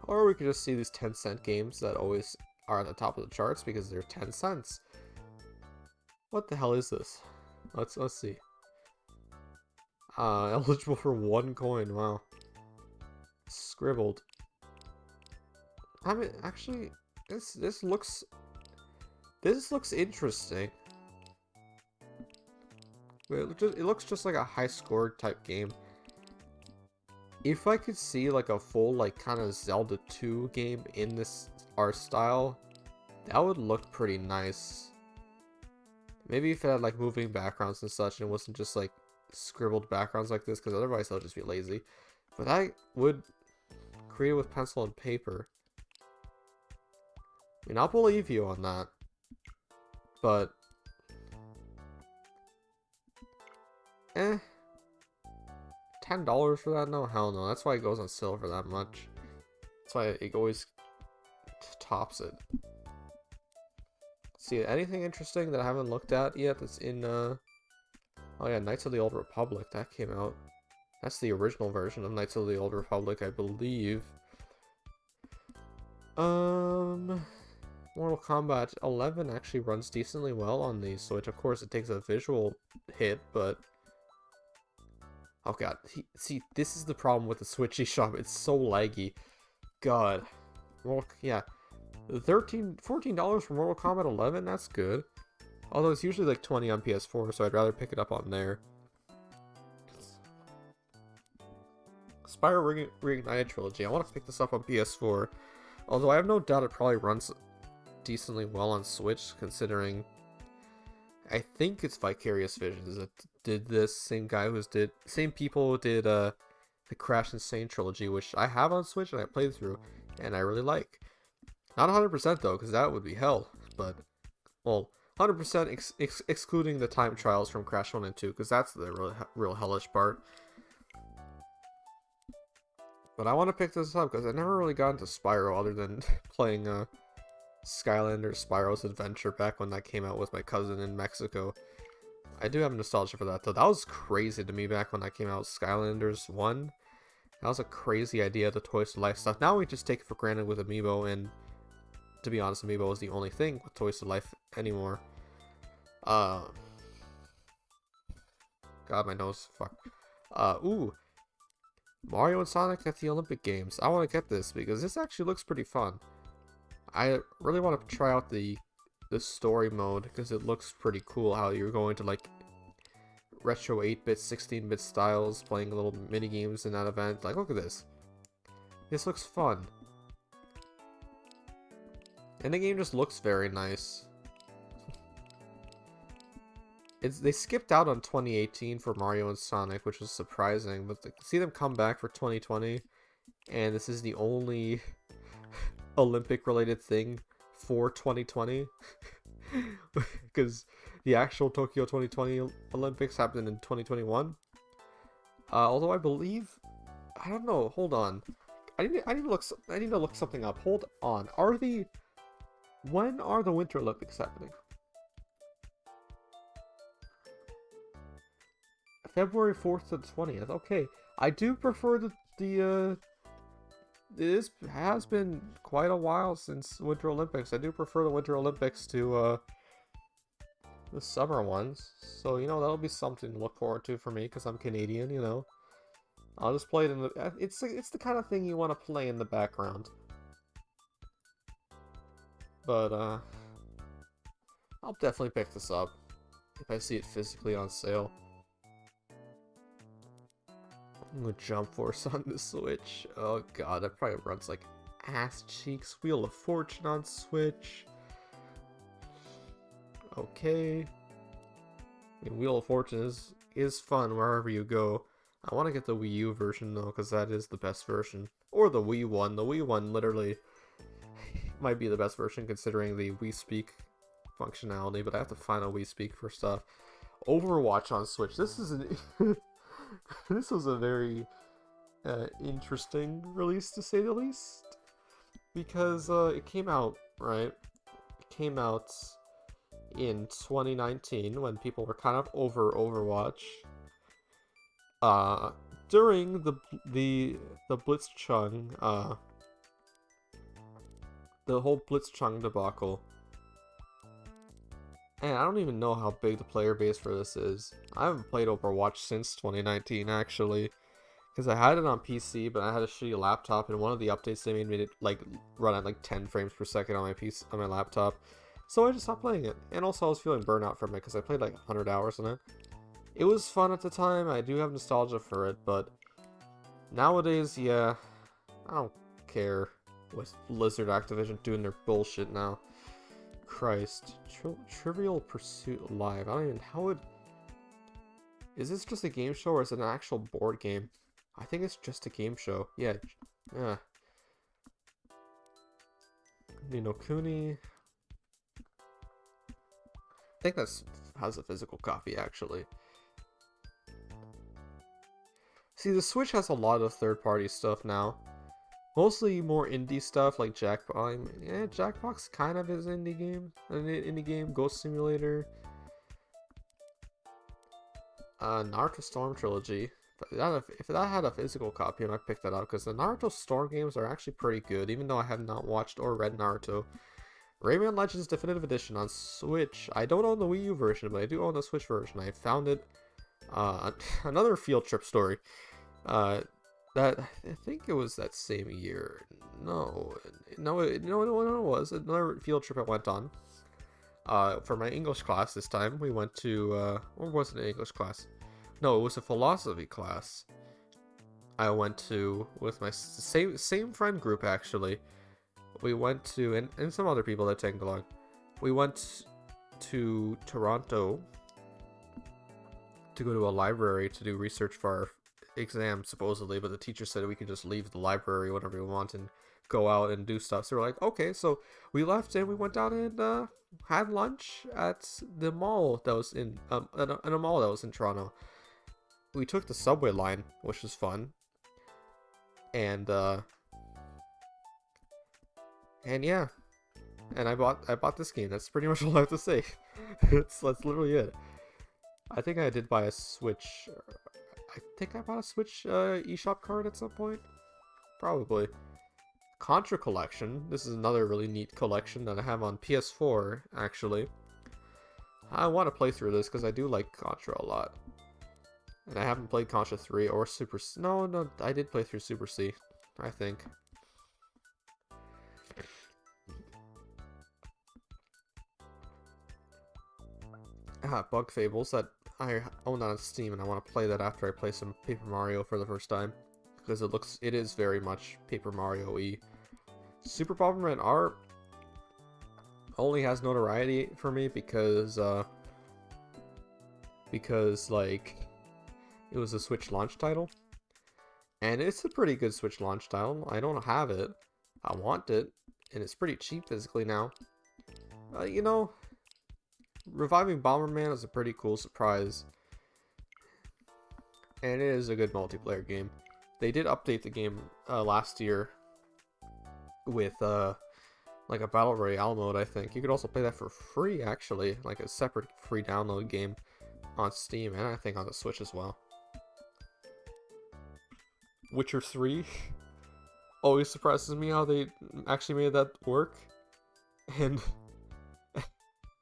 Or we could just see these 10-cent games that always are at the top of the charts because they're 10 cents. What the hell is this? Let's see. Eligible for 1 coin. Wow. Scribbled. I mean, actually, this looks interesting. It looks just like a high score type game. If I could see like a full like kind of Zelda 2 game in this art style, that would look pretty nice. Maybe if it had like moving backgrounds and such and it wasn't just like scribbled backgrounds like this, because otherwise they'll just be lazy. But I would create it with pencil and paper. I mean, I'll believe you on that. But $10 for that? No, hell no. That's why it goes on sale for that much. That's why it always tops it. See, anything interesting that I haven't looked at yet that's in, oh yeah, Knights of the Old Republic, that came out. That's the original version of Knights of the Old Republic, I believe. Mortal Kombat 11 actually runs decently well on the Switch. Of course, it takes a visual hit, but... Oh god, see, this is the problem with the Switch eShop. It's so laggy. God. Well, yeah. $14 for Mortal Kombat 11, that's good. Although it's usually like 20 on PS4, so I'd rather pick it up on there. Spyro Reignited Trilogy, I want to pick this up on PS4. Although I have no doubt it probably runs decently well on Switch, considering I think it's Vicarious Visions that did this. Same people who did the Crash Insane Trilogy, which I have on Switch and I played through, and I really like. Not 100% though, because that would be hell. But, well, 100% excluding the time trials from Crash 1 and 2, because that's the real hellish part. But I want to pick this up because I never really got into Spyro other than playing Skylanders Spyro's Adventure back when that came out with my cousin in Mexico. I do have nostalgia for that though. That was crazy to me back when that came out, Skylanders 1. That was a crazy idea, the Toys to Life stuff. Now we just take it for granted with Amiibo, and to be honest, Amiibo is the only thing with Toys to Life anymore. God, my nose. Fuck. Ooh. Mario and Sonic at the Olympic Games. I want to get this because this actually looks pretty fun. I really want to try out the story mode because it looks pretty cool how you're going to like retro 8-bit, 16-bit styles, playing little mini games in that event. Like, look at this. This looks fun. And the game just looks very nice. They skipped out on 2018 for Mario and Sonic, which was surprising, but to see them come back for 2020, and this is the only Olympic-related thing for 2020, because the actual Tokyo 2020 Olympics happened in 2021. Although I believe, I don't know. Hold on, I need to look something up. Hold on. When are the Winter Olympics happening? February 4th to the 20th. Okay, I do prefer it has been quite a while since Winter Olympics. I do prefer the Winter Olympics to the summer ones. So, you know, that'll be something to look forward to for me because I'm Canadian, you know. I'll just play it in the... It's the kind of thing you want to play in the background. But, I'll definitely pick this up if I see it physically on sale. I'm gonna Jump Force on the Switch. Oh god, that probably runs like ass cheeks. Wheel of Fortune on Switch. Okay. I mean, Wheel of Fortune is fun wherever you go. I want to get the Wii U version though, because that is the best version. Or the Wii one. The Wii one literally might be the best version considering the Wii Speak functionality, but I have to find a Wii Speak for stuff. Overwatch on Switch. This is an... This was a very interesting release, to say the least, because it came out, right? It came out in 2019 when people were kind of over Overwatch. During the Blitzchung, the whole Blitzchung debacle. And I don't even know how big the player base for this is. I haven't played Overwatch since 2019, actually. Because I had it on PC, but I had a shitty laptop, and one of the updates they made it like run at like 10 frames per second on my laptop. So I just stopped playing it. And also I was feeling burnout from it, because I played like 100 hours on it. It was fun at the time, I do have nostalgia for it, but... Nowadays, yeah, I don't care with Blizzard Activision doing their bullshit now. Christ. Trivial Pursuit Live. I don't even... How would... Is this just a game show or is it an actual board game? I think it's just a game show. Yeah. Yeah. Ni no Kuni. I think that has a physical copy, actually. See, the Switch has a lot of third-party stuff now. Mostly more indie stuff like Jackbox. Yeah, Jackbox kind of is an indie game. Ghost Simulator. Naruto Storm Trilogy. If that had a physical copy, I might pick that up because the Naruto Storm games are actually pretty good, even though I have not watched or read Naruto. Rayman Legends Definitive Edition on Switch. I don't own the Wii U version, but I do own the Switch version. I found it. Another field trip story. that I think it was that same year. No, it was another field trip I went on. For my English class this time, we went to or was it an English class? No, it was a philosophy class. I went to with my same friend group actually. We went to and some other people that tagged along. We went to Toronto to go to a library to do research for our exam supposedly, but the teacher said we could just leave the library whenever we want and go out and do stuff. So we're like, okay, so we left and we went down and had lunch at the mall that was in a mall that was in Toronto. We took the subway line, which was fun, and yeah, and I bought this game. That's pretty much all I have to say. That's literally it. I think I did buy a Switch. I think I bought a Switch eShop card at some point. Probably. Contra Collection. This is another really neat collection that I have on PS4, actually. I want to play through this because I do like Contra a lot. And I haven't played Contra 3 or Super C. No, I did play through Super C, I think. Bug Fables that I own on Steam, and I want to play that after I play some Paper Mario for the first time, because it is very much Paper Mario-y. Super Bomberman R only has notoriety for me because like it was a Switch launch title, and it's a pretty good Switch launch title. I don't have it, I want it, and it's pretty cheap physically now. You know, reviving Bomberman is a pretty cool surprise, and it is a good multiplayer game. They did update the game last year with like a battle royale mode. I think you could also play that for free, actually, like a separate free download game on Steam, and I think on the Switch as well. Witcher 3 always surprises me how they actually made that work, and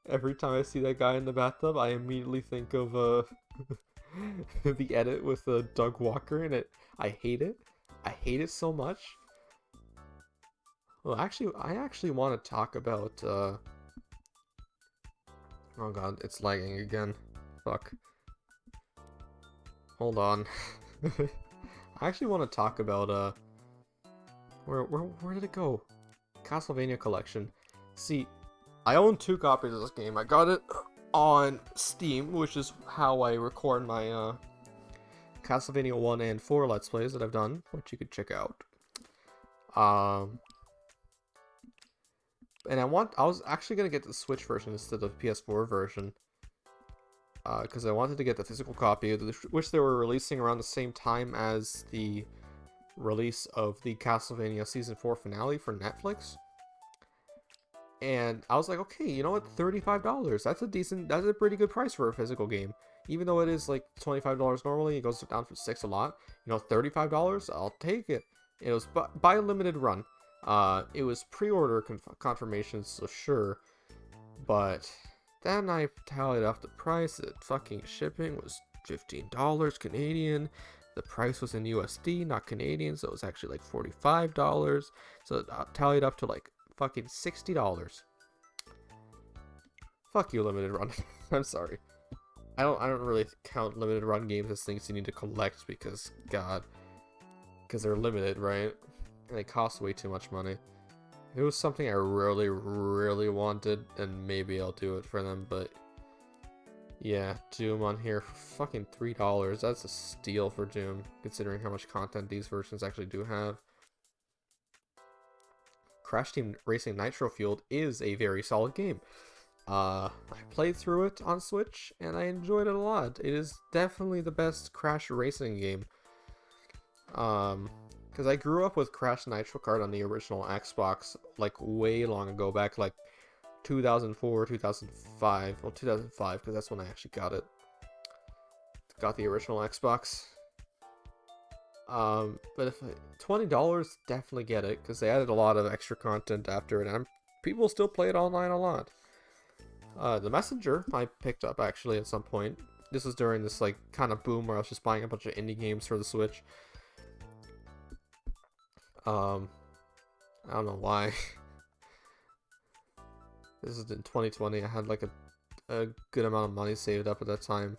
every time I see that guy in the bathtub, I immediately think of the edit with Doug Walker in it. I hate it. I hate it so much. Well, actually, I actually want to talk about. Oh god, it's lagging again. Fuck. Hold on. I actually want to talk about where did it go? Castlevania Collection. See, I own 2 copies of this game. I got it on Steam, which is how I record my Castlevania 1 and 4 Let's Plays that I've done, which you could check out. And I was actually going to get the Switch version instead of the PS4 version, because I wanted to get the physical copy, which they were releasing around the same time as the release of the Castlevania Season 4 finale for Netflix. And I was like, okay, you know what, $35. That's a pretty good price for a physical game. Even though it is like $25 normally, it goes down from $6 a lot. You know, $35, I'll take it. It was by a limited run. It was pre-order confirmation, so sure. But then I tallied up the price. The fucking shipping was $15 Canadian. The price was in USD, not Canadian, so it was actually like $45. So it tallied up to like fucking $60. Fuck you, limited run. I'm sorry. I don't really count limited run games as things you need to collect because they're limited, right? And they cost way too much money. If it was something I really, really wanted, and maybe I'll do it for them, but yeah, Doom on here for fucking $3. That's a steal for Doom, considering how much content these versions actually do have. Crash Team Racing Nitro Fueled is a very solid game. I played through it on Switch, and I enjoyed it a lot. It is definitely the best Crash racing game. Because I grew up with Crash Nitro Kart on the original Xbox, like, way long ago, back, like, 2004, 2005. Well, 2005, because that's when I actually got it. Got the original Xbox. But if $20, definitely get it, because they added a lot of extra content after it, and people still play it online a lot. The Messenger I picked up actually at some point. This was during this like kind of boom where I was just buying a bunch of indie games for the Switch. Um, I don't know why. This is in 2020. I had like a good amount of money saved up at that time.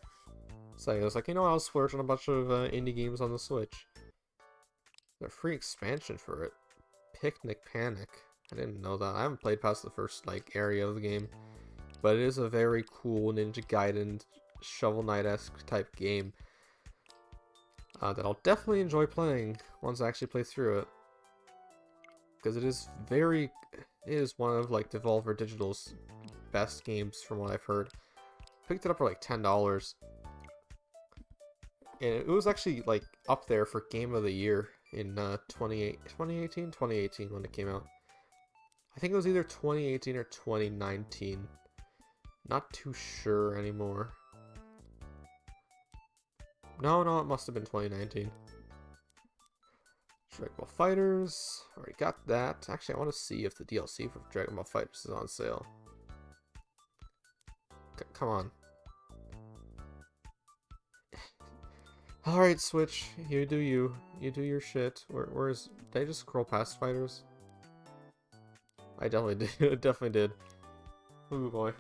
So I was like, you know, I'll splurge on a bunch of indie games on the Switch. There's a free expansion for it. Picnic Panic. I didn't know that. I haven't played past the first like area of the game, but it is a very cool Ninja Gaiden Shovel Knight-esque type game that I'll definitely enjoy playing once I actually play through it, because it is one of like Devolver Digital's best games from what I've heard. Picked it up for like $10, and it was actually like up there for Game of the Year in 2018 when it came out. I think it was either 2018 or 2019. Not too sure anymore. No, it must have been 2019. Dragon Ball Fighters. Already got that. Actually, I want to see if the DLC for Dragon Ball Fighters is on sale. Come on. Alright, Switch. You do you. You do your shit. Where's... Did I just scroll past Fighters? I definitely did. Definitely did. Ooh boy.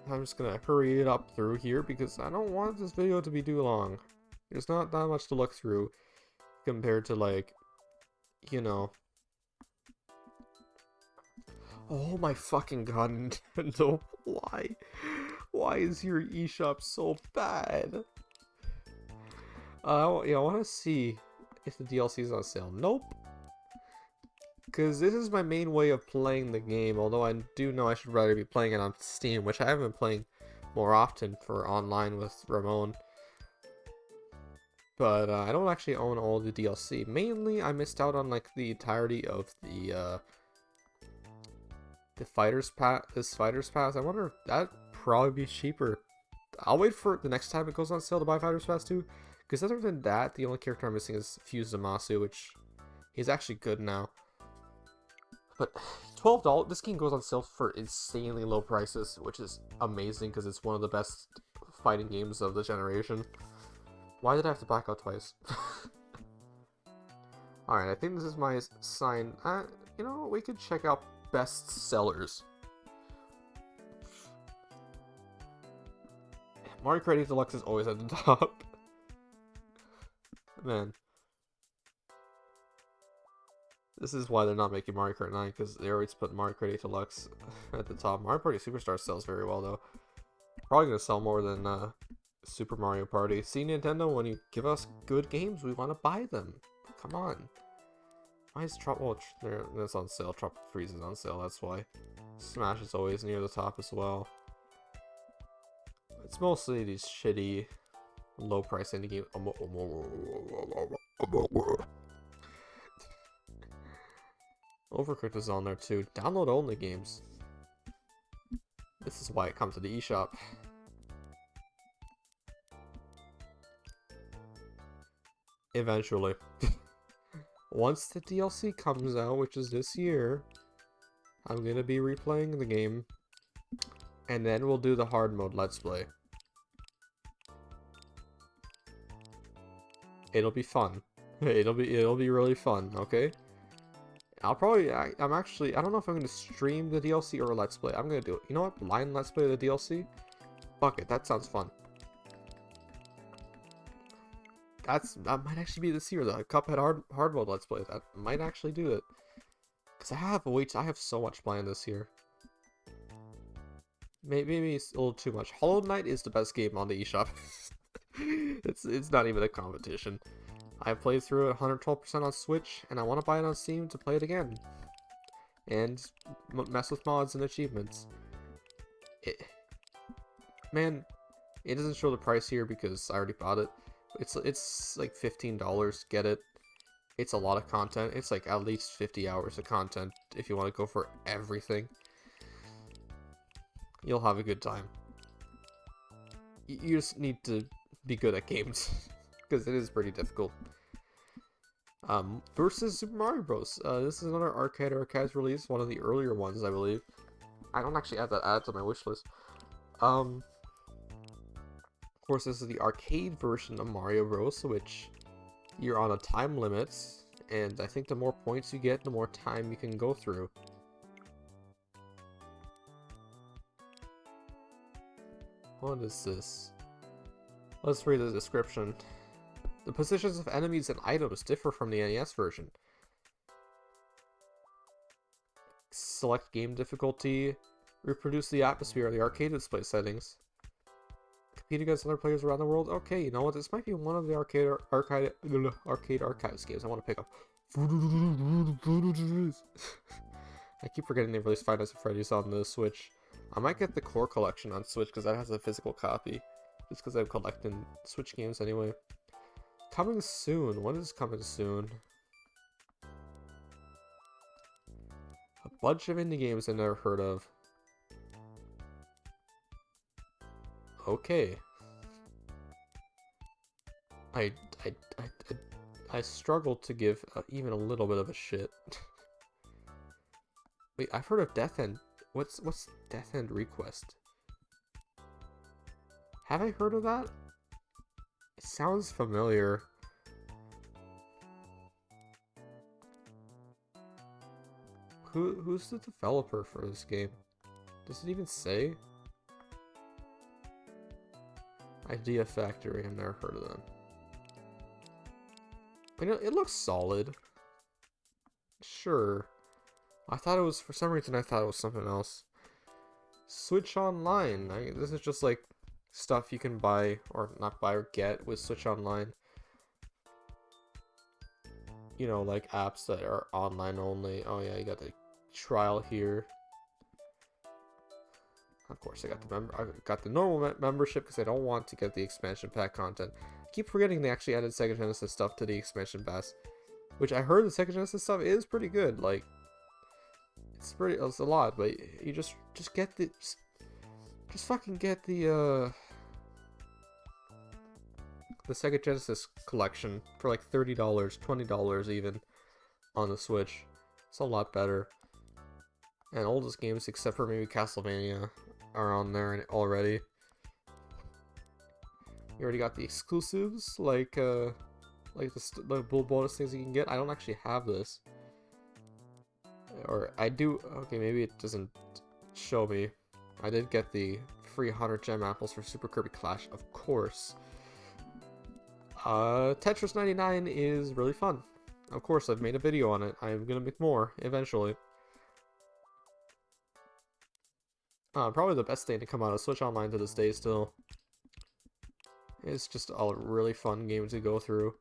I'm just gonna hurry it up through here because I don't want this video to be too long. There's not that much to look through compared to, like, you know. Oh my fucking god, Nintendo. Why? Why is your eShop so bad? Yeah, I want to see if the DLC is on sale. Nope. Because this is my main way of playing the game, although I do know I should rather be playing it on Steam, which I have been playing more often for online with Ramon. But I don't actually own all the DLC. Mainly, I missed out on like the entirety of the Fighters Pass. This Fighters Pass. I wonder if that'd probably be cheaper. I'll wait for the next time it goes on sale to buy Fighters Pass 2. Because other than that, the only character I'm missing is Fuse Zamasu, which he's actually good now. But $12, this game goes on sale for insanely low prices, which is amazing because it's one of the best fighting games of the generation. Why did I have to back out twice? Alright, I think this is my sign. You know, we could check out best sellers. Mario Kart 8 Deluxe is always at the top. Man. This is why they're not making Mario Kart 9, because they always put Mario Kart 8 Deluxe at the top. Mario Party Superstar sells very well, though. Probably going to sell more than Super Mario Party. See, Nintendo, when you give us good games, we want to buy them. Come on. Why is Tropical... That's on sale. Tropical Freeze is on sale, that's why. Smash is always near the top as well. It's mostly these shitty, low-price indie games. Overcooked is on there too. Download only games. This is why it comes to the eShop. Eventually. Once the DLC comes out, which is this year, I'm gonna be replaying the game. And then we'll do the hard mode Let's Play. It'll be fun. It'll be really fun, okay? I'll probably, I'm actually, I don't know if I'm going to stream the DLC or a Let's Play. I'm going to do it. You know what? Blind Let's Play the DLC? Fuck it, that sounds fun. That might actually be this year, the Cuphead hard mode Let's Play. That might actually do it. Because I have so much planned this year. Maybe it's a little too much. Hollow Knight is the best game on the eShop. It's not even a competition. I played through it 112% on Switch, and I want to buy it on Steam to play it again. And mess with mods and achievements. Man, it doesn't show the price here because I already bought it. It's like $15, get it. It's a lot of content. It's like at least 50 hours of content if you want to go for everything. You'll have a good time. You just need to be good at games. Because it is pretty difficult. Versus Super Mario Bros. This is another arcade release, one of the earlier ones, I believe. I don't actually add to my wish list. Of course, this is the arcade version of Mario Bros, which you're on a time limit, and I think the more points you get, the more time you can go through. What is this? Let's read the description. The positions of enemies and items differ from the NES version. Select game difficulty. Reproduce the atmosphere of the arcade display settings. Compete against other players around the world. Okay, you know what? This might be one of the arcade archives games I want to pick up. I keep forgetting they released Five Nights at Freddy's on the Switch. I might get the core collection on Switch because that has a physical copy. Just because I'm collecting Switch games anyway. Coming soon. What is coming soon? A bunch of indie games I've never heard of. Okay. I struggle to give even a little bit of a shit. Wait, I've heard of Death End. What's Death End Request? Have I heard of that? It sounds familiar. Who's the developer for this game? Does it even say? Idea Factory, I've never heard of them. But it looks solid. Sure. I thought it was, for some reason I thought it was something else. Switch Online. This is just like stuff you can buy, or not buy or get with Switch Online. You know, like apps that are online only. Oh yeah, you got the trial here. Of course, I got the normal membership because I don't want to get the expansion pack content. I keep forgetting they actually added Sega Genesis stuff to the expansion pass, which I heard the Sega Genesis stuff is pretty good. Like, it's a lot, but you just get the just fucking get the Sega Genesis collection for like $30, $20 even on the Switch. It's a lot better. And oldest games, except for maybe Castlevania, are on there already. You already got the exclusives, like the bull bonus things you can get. I don't actually have this. Or I do. Okay, maybe it doesn't show me. I did get the free 100 gem apples for Super Kirby Clash, of course. Tetris 99 is really fun. Of course, I've made a video on it. I'm gonna make more eventually. Probably the best thing to come out of Switch Online to this day still. It's just a really fun game to go through.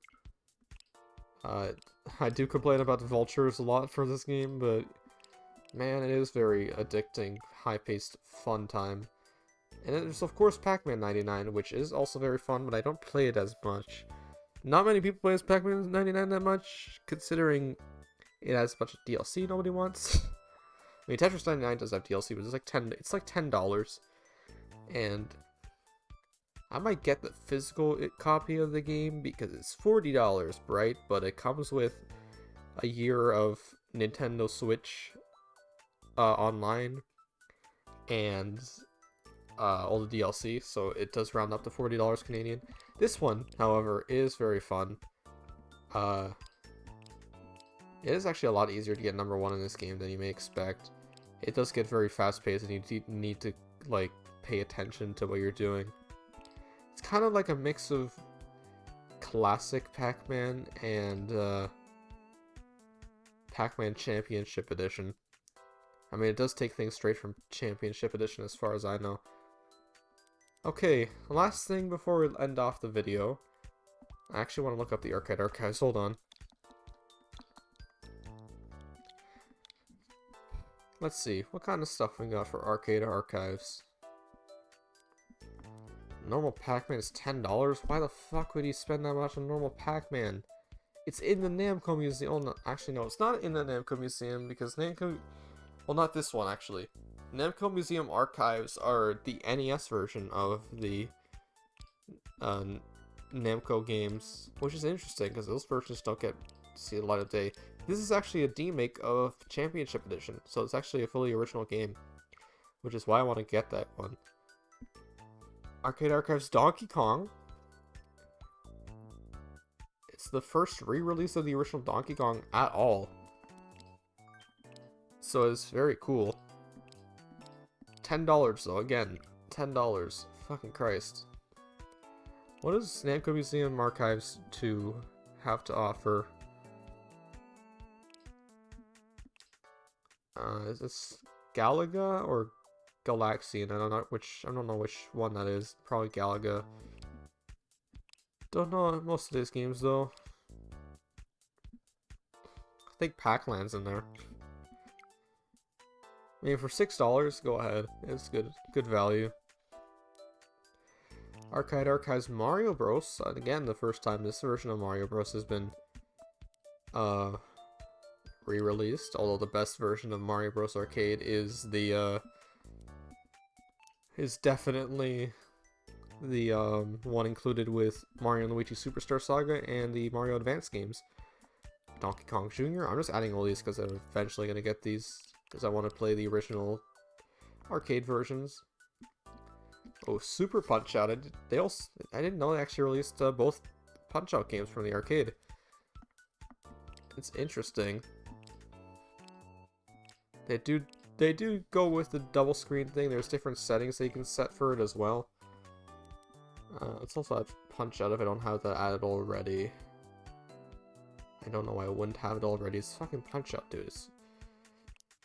I do complain about the vultures a lot for this game, but man, it is very addicting, high-paced, fun time. And there's of course Pac-Man 99, which is also very fun, but I don't play it as much. Not many people play as Pac-Man 99 that much, considering it has a bunch of DLC nobody wants. I mean, Tetris 99 does have DLC, but it's like $10. And I might get the physical copy of the game because it's $40, right? But it comes with a year of Nintendo Switch online and all the DLC, so it does round up to $40 Canadian. This one, however, is very fun. It is actually a lot easier to get number 1 in this game than you may expect. It does get very fast-paced, and you need to like pay attention to what you're doing. It's kind of like a mix of classic Pac-Man and Pac-Man Championship Edition. I mean, it does take things straight from Championship Edition as far as I know. Okay, last thing before we end off the video. I actually want to look up the arcade archives. Hold on. Let's see, what kind of stuff we got for arcade archives? Normal Pac-Man is $10? Why the fuck would you spend that much on normal Pac-Man? It's in the Namco Museum. Oh, no, actually, no, it's not in the Namco Museum because Namco... Well, not this one, actually. Namco Museum archives are the NES version of the Namco games, which is interesting because those versions don't get to see the light of day. This is actually a demake of Championship Edition, so it's actually a fully original game, which is why I want to get that one. Arcade Archives Donkey Kong. It's the first re-release of the original Donkey Kong at all. So it's very cool. $10 though, again, $10. Fucking Christ. What does Namco Museum Archives 2 have to offer? Is this Galaga or Galaxian? I don't know which one that is. Probably Galaga. Don't know most of these games though. I think Pac-Land's in there. I mean, for $6, go ahead. It's good value. Arcade Archives Mario Bros. And again, the first time this version of Mario Bros. Has been re-released. Although the best version of Mario Bros. Arcade is definitely the one included with Mario & Luigi Superstar Saga and the Mario Advance games. Donkey Kong Jr. I'm just adding all these because I'm eventually going to get these because I want to play the original arcade versions. Oh, Super Punch-Out! I didn't know they actually released both Punch-Out games from the arcade. It's interesting. They do go with the double screen thing. There's different settings that you can set for it as well. It's also a Punch-Out if I don't have that added already. I don't know why I wouldn't have it already. It's fucking Punch-Out, dude.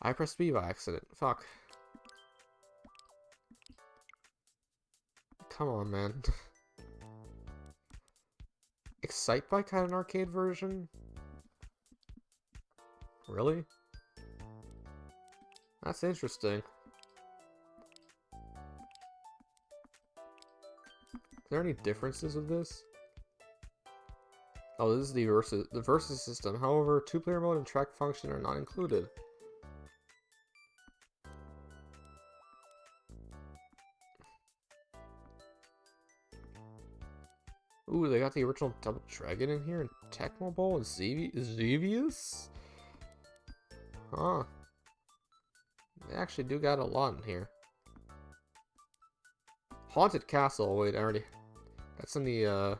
I pressed B by accident. Fuck. Come on, man. Excite Bike had an arcade version? Really? That's interesting. Are there any differences with this? Oh, this is the versus system. However, two-player mode and track function are not included. Ooh, they got the original Double Dragon in here, and Tecmo Bowl, and Xevious? Huh. They actually do got a lot in here. Haunted Castle, wait, that's in the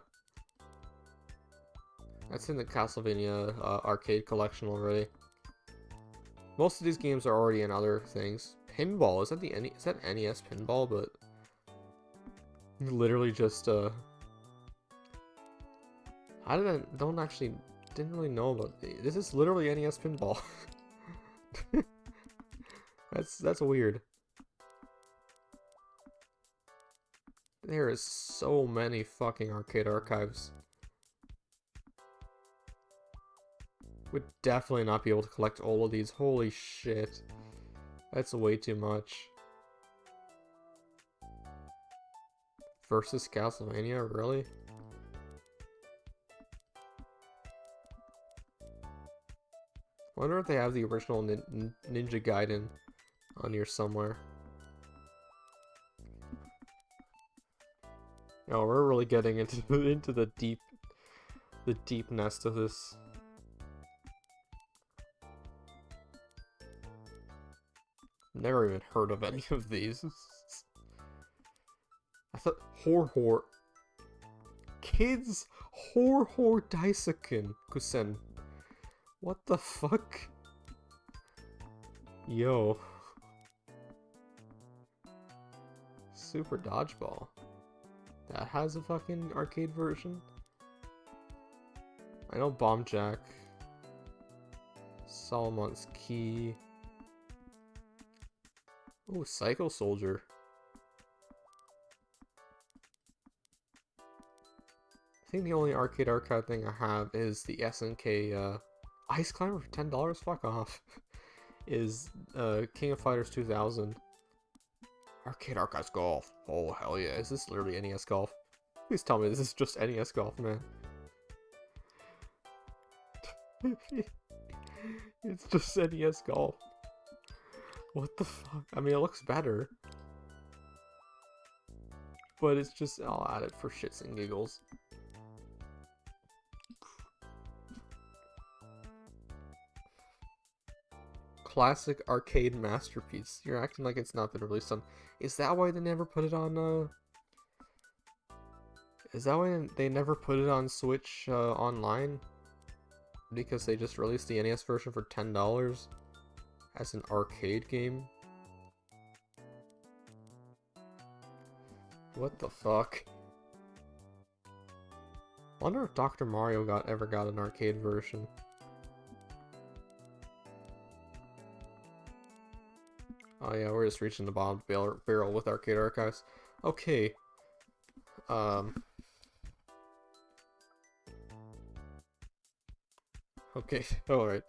Castlevania arcade collection already. Most of these games are already in other things. Pinball, is that NES Pinball? But literally just didn't really know about this. Is literally NES Pinball. That's weird. There is so many fucking arcade archives. Would definitely not be able to collect all of these. Holy shit. That's way too much. Versus Castlevania, really? I wonder if they have the original Ninja Gaiden on here somewhere. Oh, we're really getting into the deep nest of this. Never even heard of any of these. I thought Hor Kids Hor Daisaken Kusen. What the fuck? Yo. Super Dodgeball. That has a fucking arcade version? I know Bomb Jack. Solomon's Key. Ooh, Psycho Soldier. I think the only arcade archive thing I have is the SNK Ice Climber for $10? Fuck off. Is King of Fighters 2000. Arcade Archives Golf. Oh, hell yeah. Is this literally NES Golf? Please tell me this is just NES Golf, man. It's just NES Golf. What the fuck? I mean, it looks better. But it's just, I'll add it for shits and giggles. Classic arcade masterpiece. You're acting like it's not been released on... Is that why they never put it on, Is that why they never put it on Switch online? Because they just released the NES version for $10 as an arcade game? What the fuck? Wonder if Dr. Mario ever got an arcade version. Oh yeah, we're just reaching the bottom barrel with Arcade Archives. Okay. Okay, alright.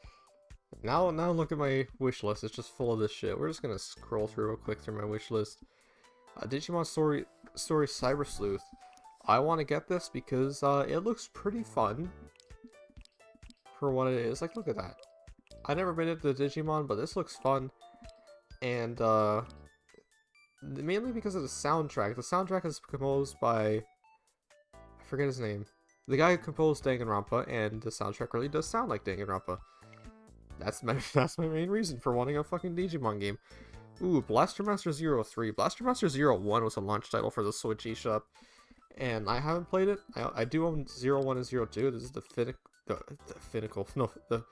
Now look at my wish list. It's just full of this shit. We're just gonna scroll through real quick through my wish list. Digimon Story Cyber Sleuth. I want to get this because it looks pretty fun for what it is. Like, look at that. I never been into Digimon, but this looks fun. And mainly because of the soundtrack. The soundtrack is composed by, I forget his name. The guy who composed Danganronpa, and the soundtrack really does sound like Danganronpa. That's my main reason for wanting a fucking Digimon game. Ooh, Blaster Master 03. Blaster Master 01 was a launch title for the Switch eShop, and I haven't played it. I do own 01 and 02. This is the Pinnacle. No, the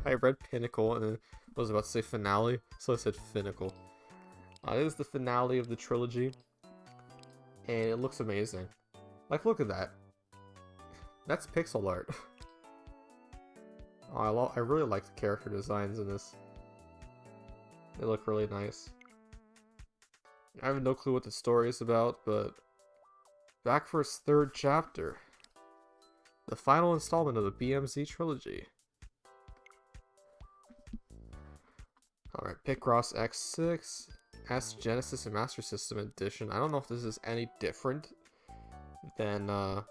I read Pinnacle and then I was about to say finale, so I said Pinnacle. This is the finale of the trilogy, and it looks amazing. Like, look at that. That's pixel art. Oh, I really like the character designs in this. They look really nice. I have no clue what the story is about, but back for its third chapter. The final installment of the BMZ trilogy. Alright, Picross X6, S Genesis and Master System Edition. I don't know if this is any different than, I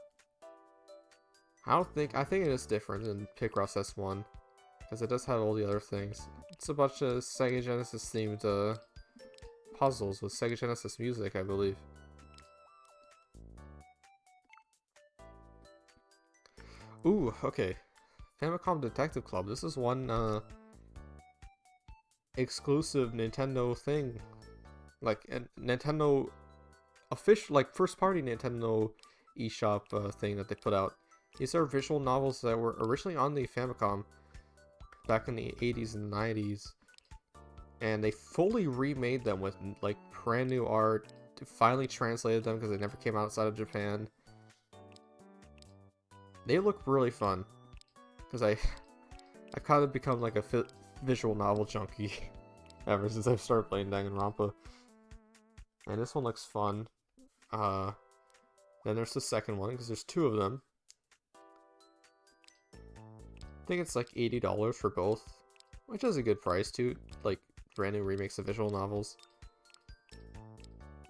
think it is different than Picross S1, because it does have all the other things. It's a bunch of Sega Genesis themed, puzzles with Sega Genesis music, I believe. Ooh, okay. Famicom Detective Club. This is one, exclusive Nintendo thing. Like, a Nintendo official, like, first-party Nintendo eShop thing that they put out. These are visual novels that were originally on the Famicom back in the 80s and 90s. And they fully remade them with, like, brand new art. Finally translated them because they never came outside of Japan. They look really fun. Because I kind of become like a visual novel junkie ever since I've started playing Danganronpa. And this one looks fun. Then there's the second one, because there's two of them. I think it's like $80 for both, which is a good price too. Like, brand new remakes of visual novels.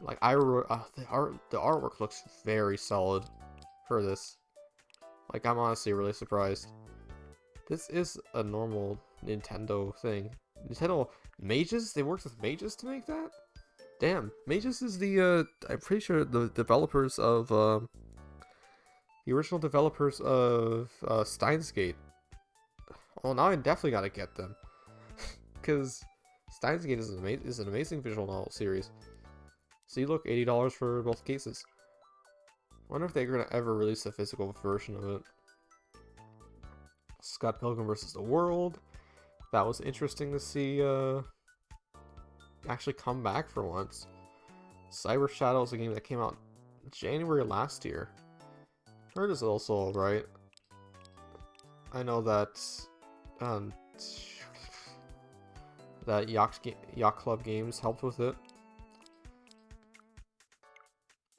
Like, the artwork looks very solid for this. Like, I'm honestly really surprised. This is a normal Nintendo thing. Nintendo Mages? They worked with Mages to make that? Damn, Mages is the, I'm pretty sure the developers of, the original developers of, Steins Gate. Well, now I definitely gotta get them. Because Steins Gate is an amazing visual novel series. So you look, $80 for both cases. I wonder if they're gonna ever release a physical version of it. Scott Pilgrim vs. the World. That was interesting to see actually come back for once. Cyber Shadow is a game that came out January last year. Heard is also alright. I know that that Yacht Club Games helped with it.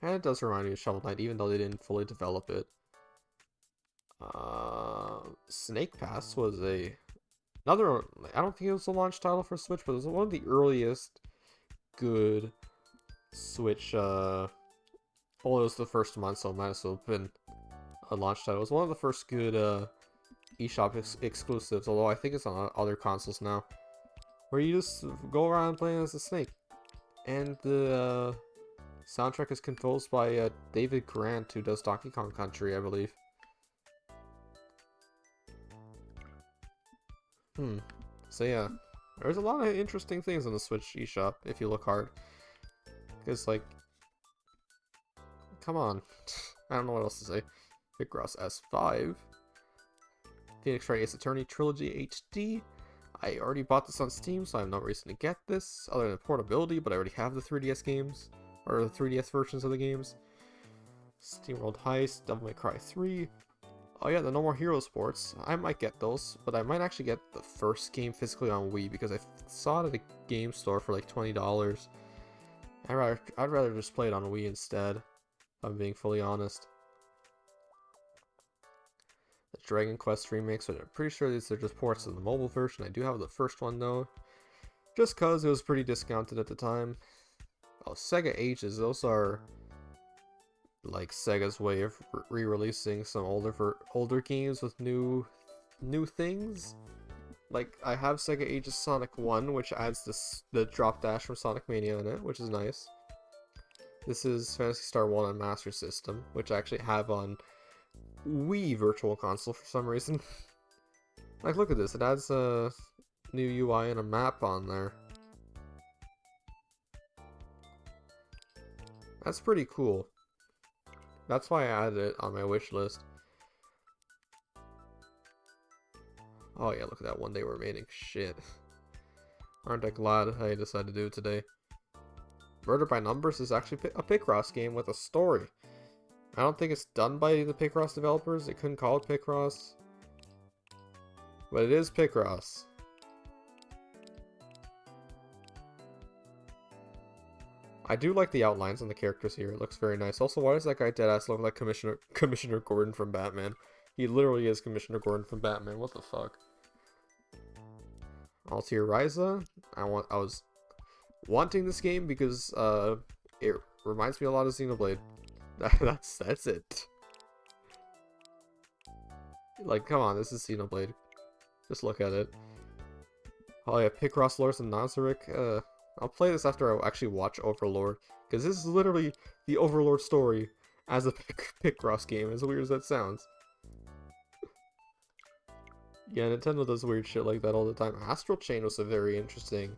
And it does remind me of Shovel Knight, even though they didn't fully develop it. Snake Pass was another, I don't think it was a launch title for Switch, but it was one of the earliest good Switch, well, it was the first month, so it might as well have been a launch title. It was one of the first good eShop exclusives, although I think it's on other consoles now, where you just go around playing as a snake. And the soundtrack is composed by David Grant, who does Donkey Kong Country, I believe. So yeah, there's a lot of interesting things on the Switch eShop if you look hard. Because, like, come on. I don't know what else to say. Picross S5. Phoenix Wright Ace Attorney Trilogy HD. I already bought this on Steam, so I have no reason to get this, other than portability, but I already have the 3DS games, or the 3DS versions of the games. SteamWorld Heist, Devil May Cry 3. Oh yeah, the No More Hero Sports. I might get those, but I might actually get the first game physically on Wii, because I saw it at a game store for like $20. I'd rather just play it on Wii instead, if I'm being fully honest. The Dragon Quest remakes, which I'm pretty sure these are just ports of the mobile version. I do have the first one though, just cause it was pretty discounted at the time. Oh, Sega Ages, those are like Sega's way of re-releasing some older games with new things. Like I have Sega Ages Sonic 1, which adds the drop dash from Sonic Mania in it, which is nice. This is Phantasy Star 1 on Master System, which I actually have on Wii Virtual Console for some reason. Like, look at this, it adds a new UI and a map on there. That's pretty cool. That's why I added it on my wish list. Oh yeah, look at that, one day remaining. Shit. Aren't I glad I decided to do it today. Murder by Numbers is actually a Picross game with a story. I don't think it's done by the Picross developers. They couldn't call it Picross. But it is Picross. I do like the outlines on the characters here. It looks very nice. Also, why does that guy deadass look like Commissioner Gordon from Batman? He literally is Commissioner Gordon from Batman. What the fuck? Altair Ryza. I was wanting this game because it reminds me a lot of Xenoblade. That's it. Like, come on, this is Xenoblade. Just look at it. Oh yeah, Picross Lords and Nazarick. I'll play this after I actually watch Overlord, because this is literally the Overlord story as a Picross game, as weird as that sounds. Yeah, Nintendo does weird shit like that all the time. Astral Chain was a very interesting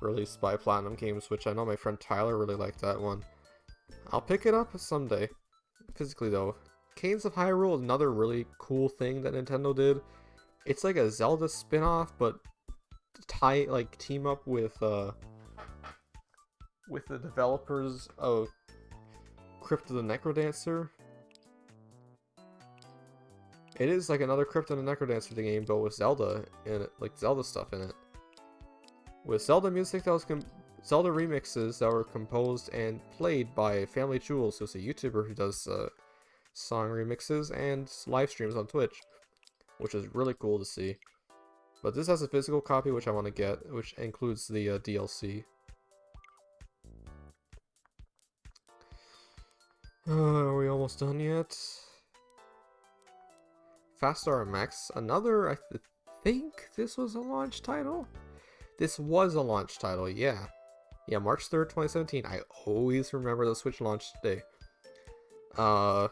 release by Platinum Games, which I know my friend Tyler really liked that one. I'll pick it up someday. Physically though. Canes of Hyrule is another really cool thing that Nintendo did. It's like a Zelda spin-off, but team up with the developers of Crypt of the Necrodancer. It is like another Crypt of the Necrodancer game, but with Zelda in it, like Zelda stuff in it. With Zelda music that was Zelda remixes that were composed and played by Family Jewels, who's a YouTuber who does song remixes and live streams on Twitch, which is really cool to see. But this has a physical copy which I want to get, which includes the DLC. Are we almost done yet? Fast RMX, another, I think this was a launch title? This was a launch title, yeah. Yeah, March 3rd, 2017. I always remember the Switch launch day. I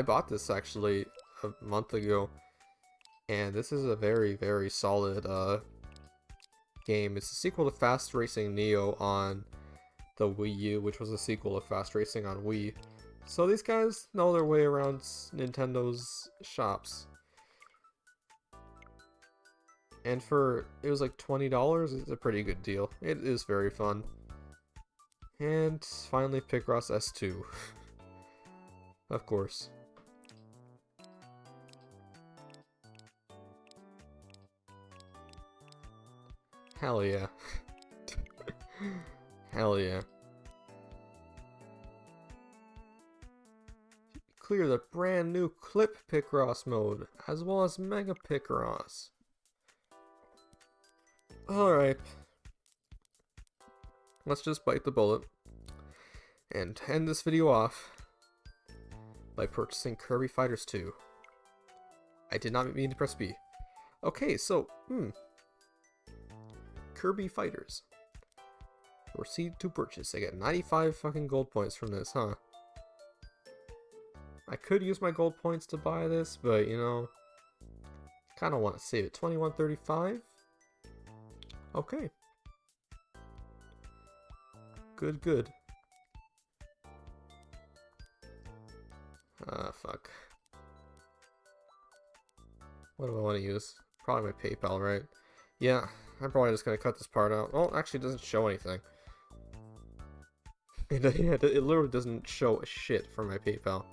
bought this actually a month ago, and this is a very, very solid game. It's a sequel to Fast Racing Neo on the Wii U, which was a sequel to Fast Racing on Wii. So these guys know their way around Nintendo's shops. And it was like $20, it's a pretty good deal. It is very fun. And finally Picross S2. Of course. Hell yeah. Hell yeah. Clear the brand new Clip Picross mode, as well as Mega Picross. Alright. Let's just bite the bullet and end this video off by purchasing Kirby Fighters 2. I did not mean to press B. Okay, so, Kirby Fighters. Proceed to purchase. I get 95 fucking gold points from this, huh? I could use my gold points to buy this, but you know, kind of want to save it. 21.35. Okay. Good, good. Fuck. What do I want to use? Probably my PayPal, right? Yeah, I'm probably just gonna cut this part out. Well, actually, it doesn't show anything. It literally doesn't show a shit for my PayPal.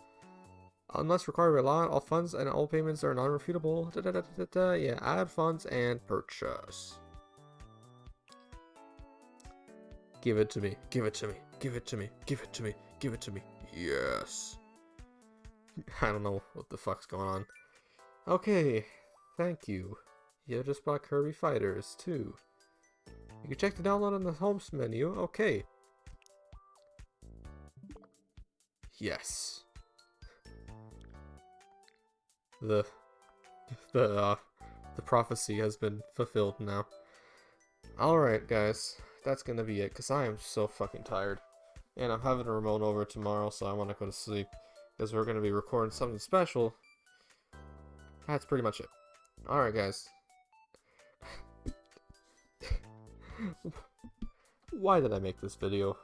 Unless required by law, all funds and all payments are non-refutable. Yeah, add funds and purchase. Give it to me. Give it to me. Give it to me. Give it to me. Give it to me. Yes. I don't know what the fuck's going on. Okay, thank you. You just bought Kirby Fighters, too. You can check the download on the home menu. Okay. Yes. The prophecy has been fulfilled now. Alright, guys. That's gonna be it, because I am so fucking tired. And I'm having a remote over tomorrow, so I want to go to sleep. Because we're gonna be recording something special. That's pretty much it. Alright, guys. Why did I make this video?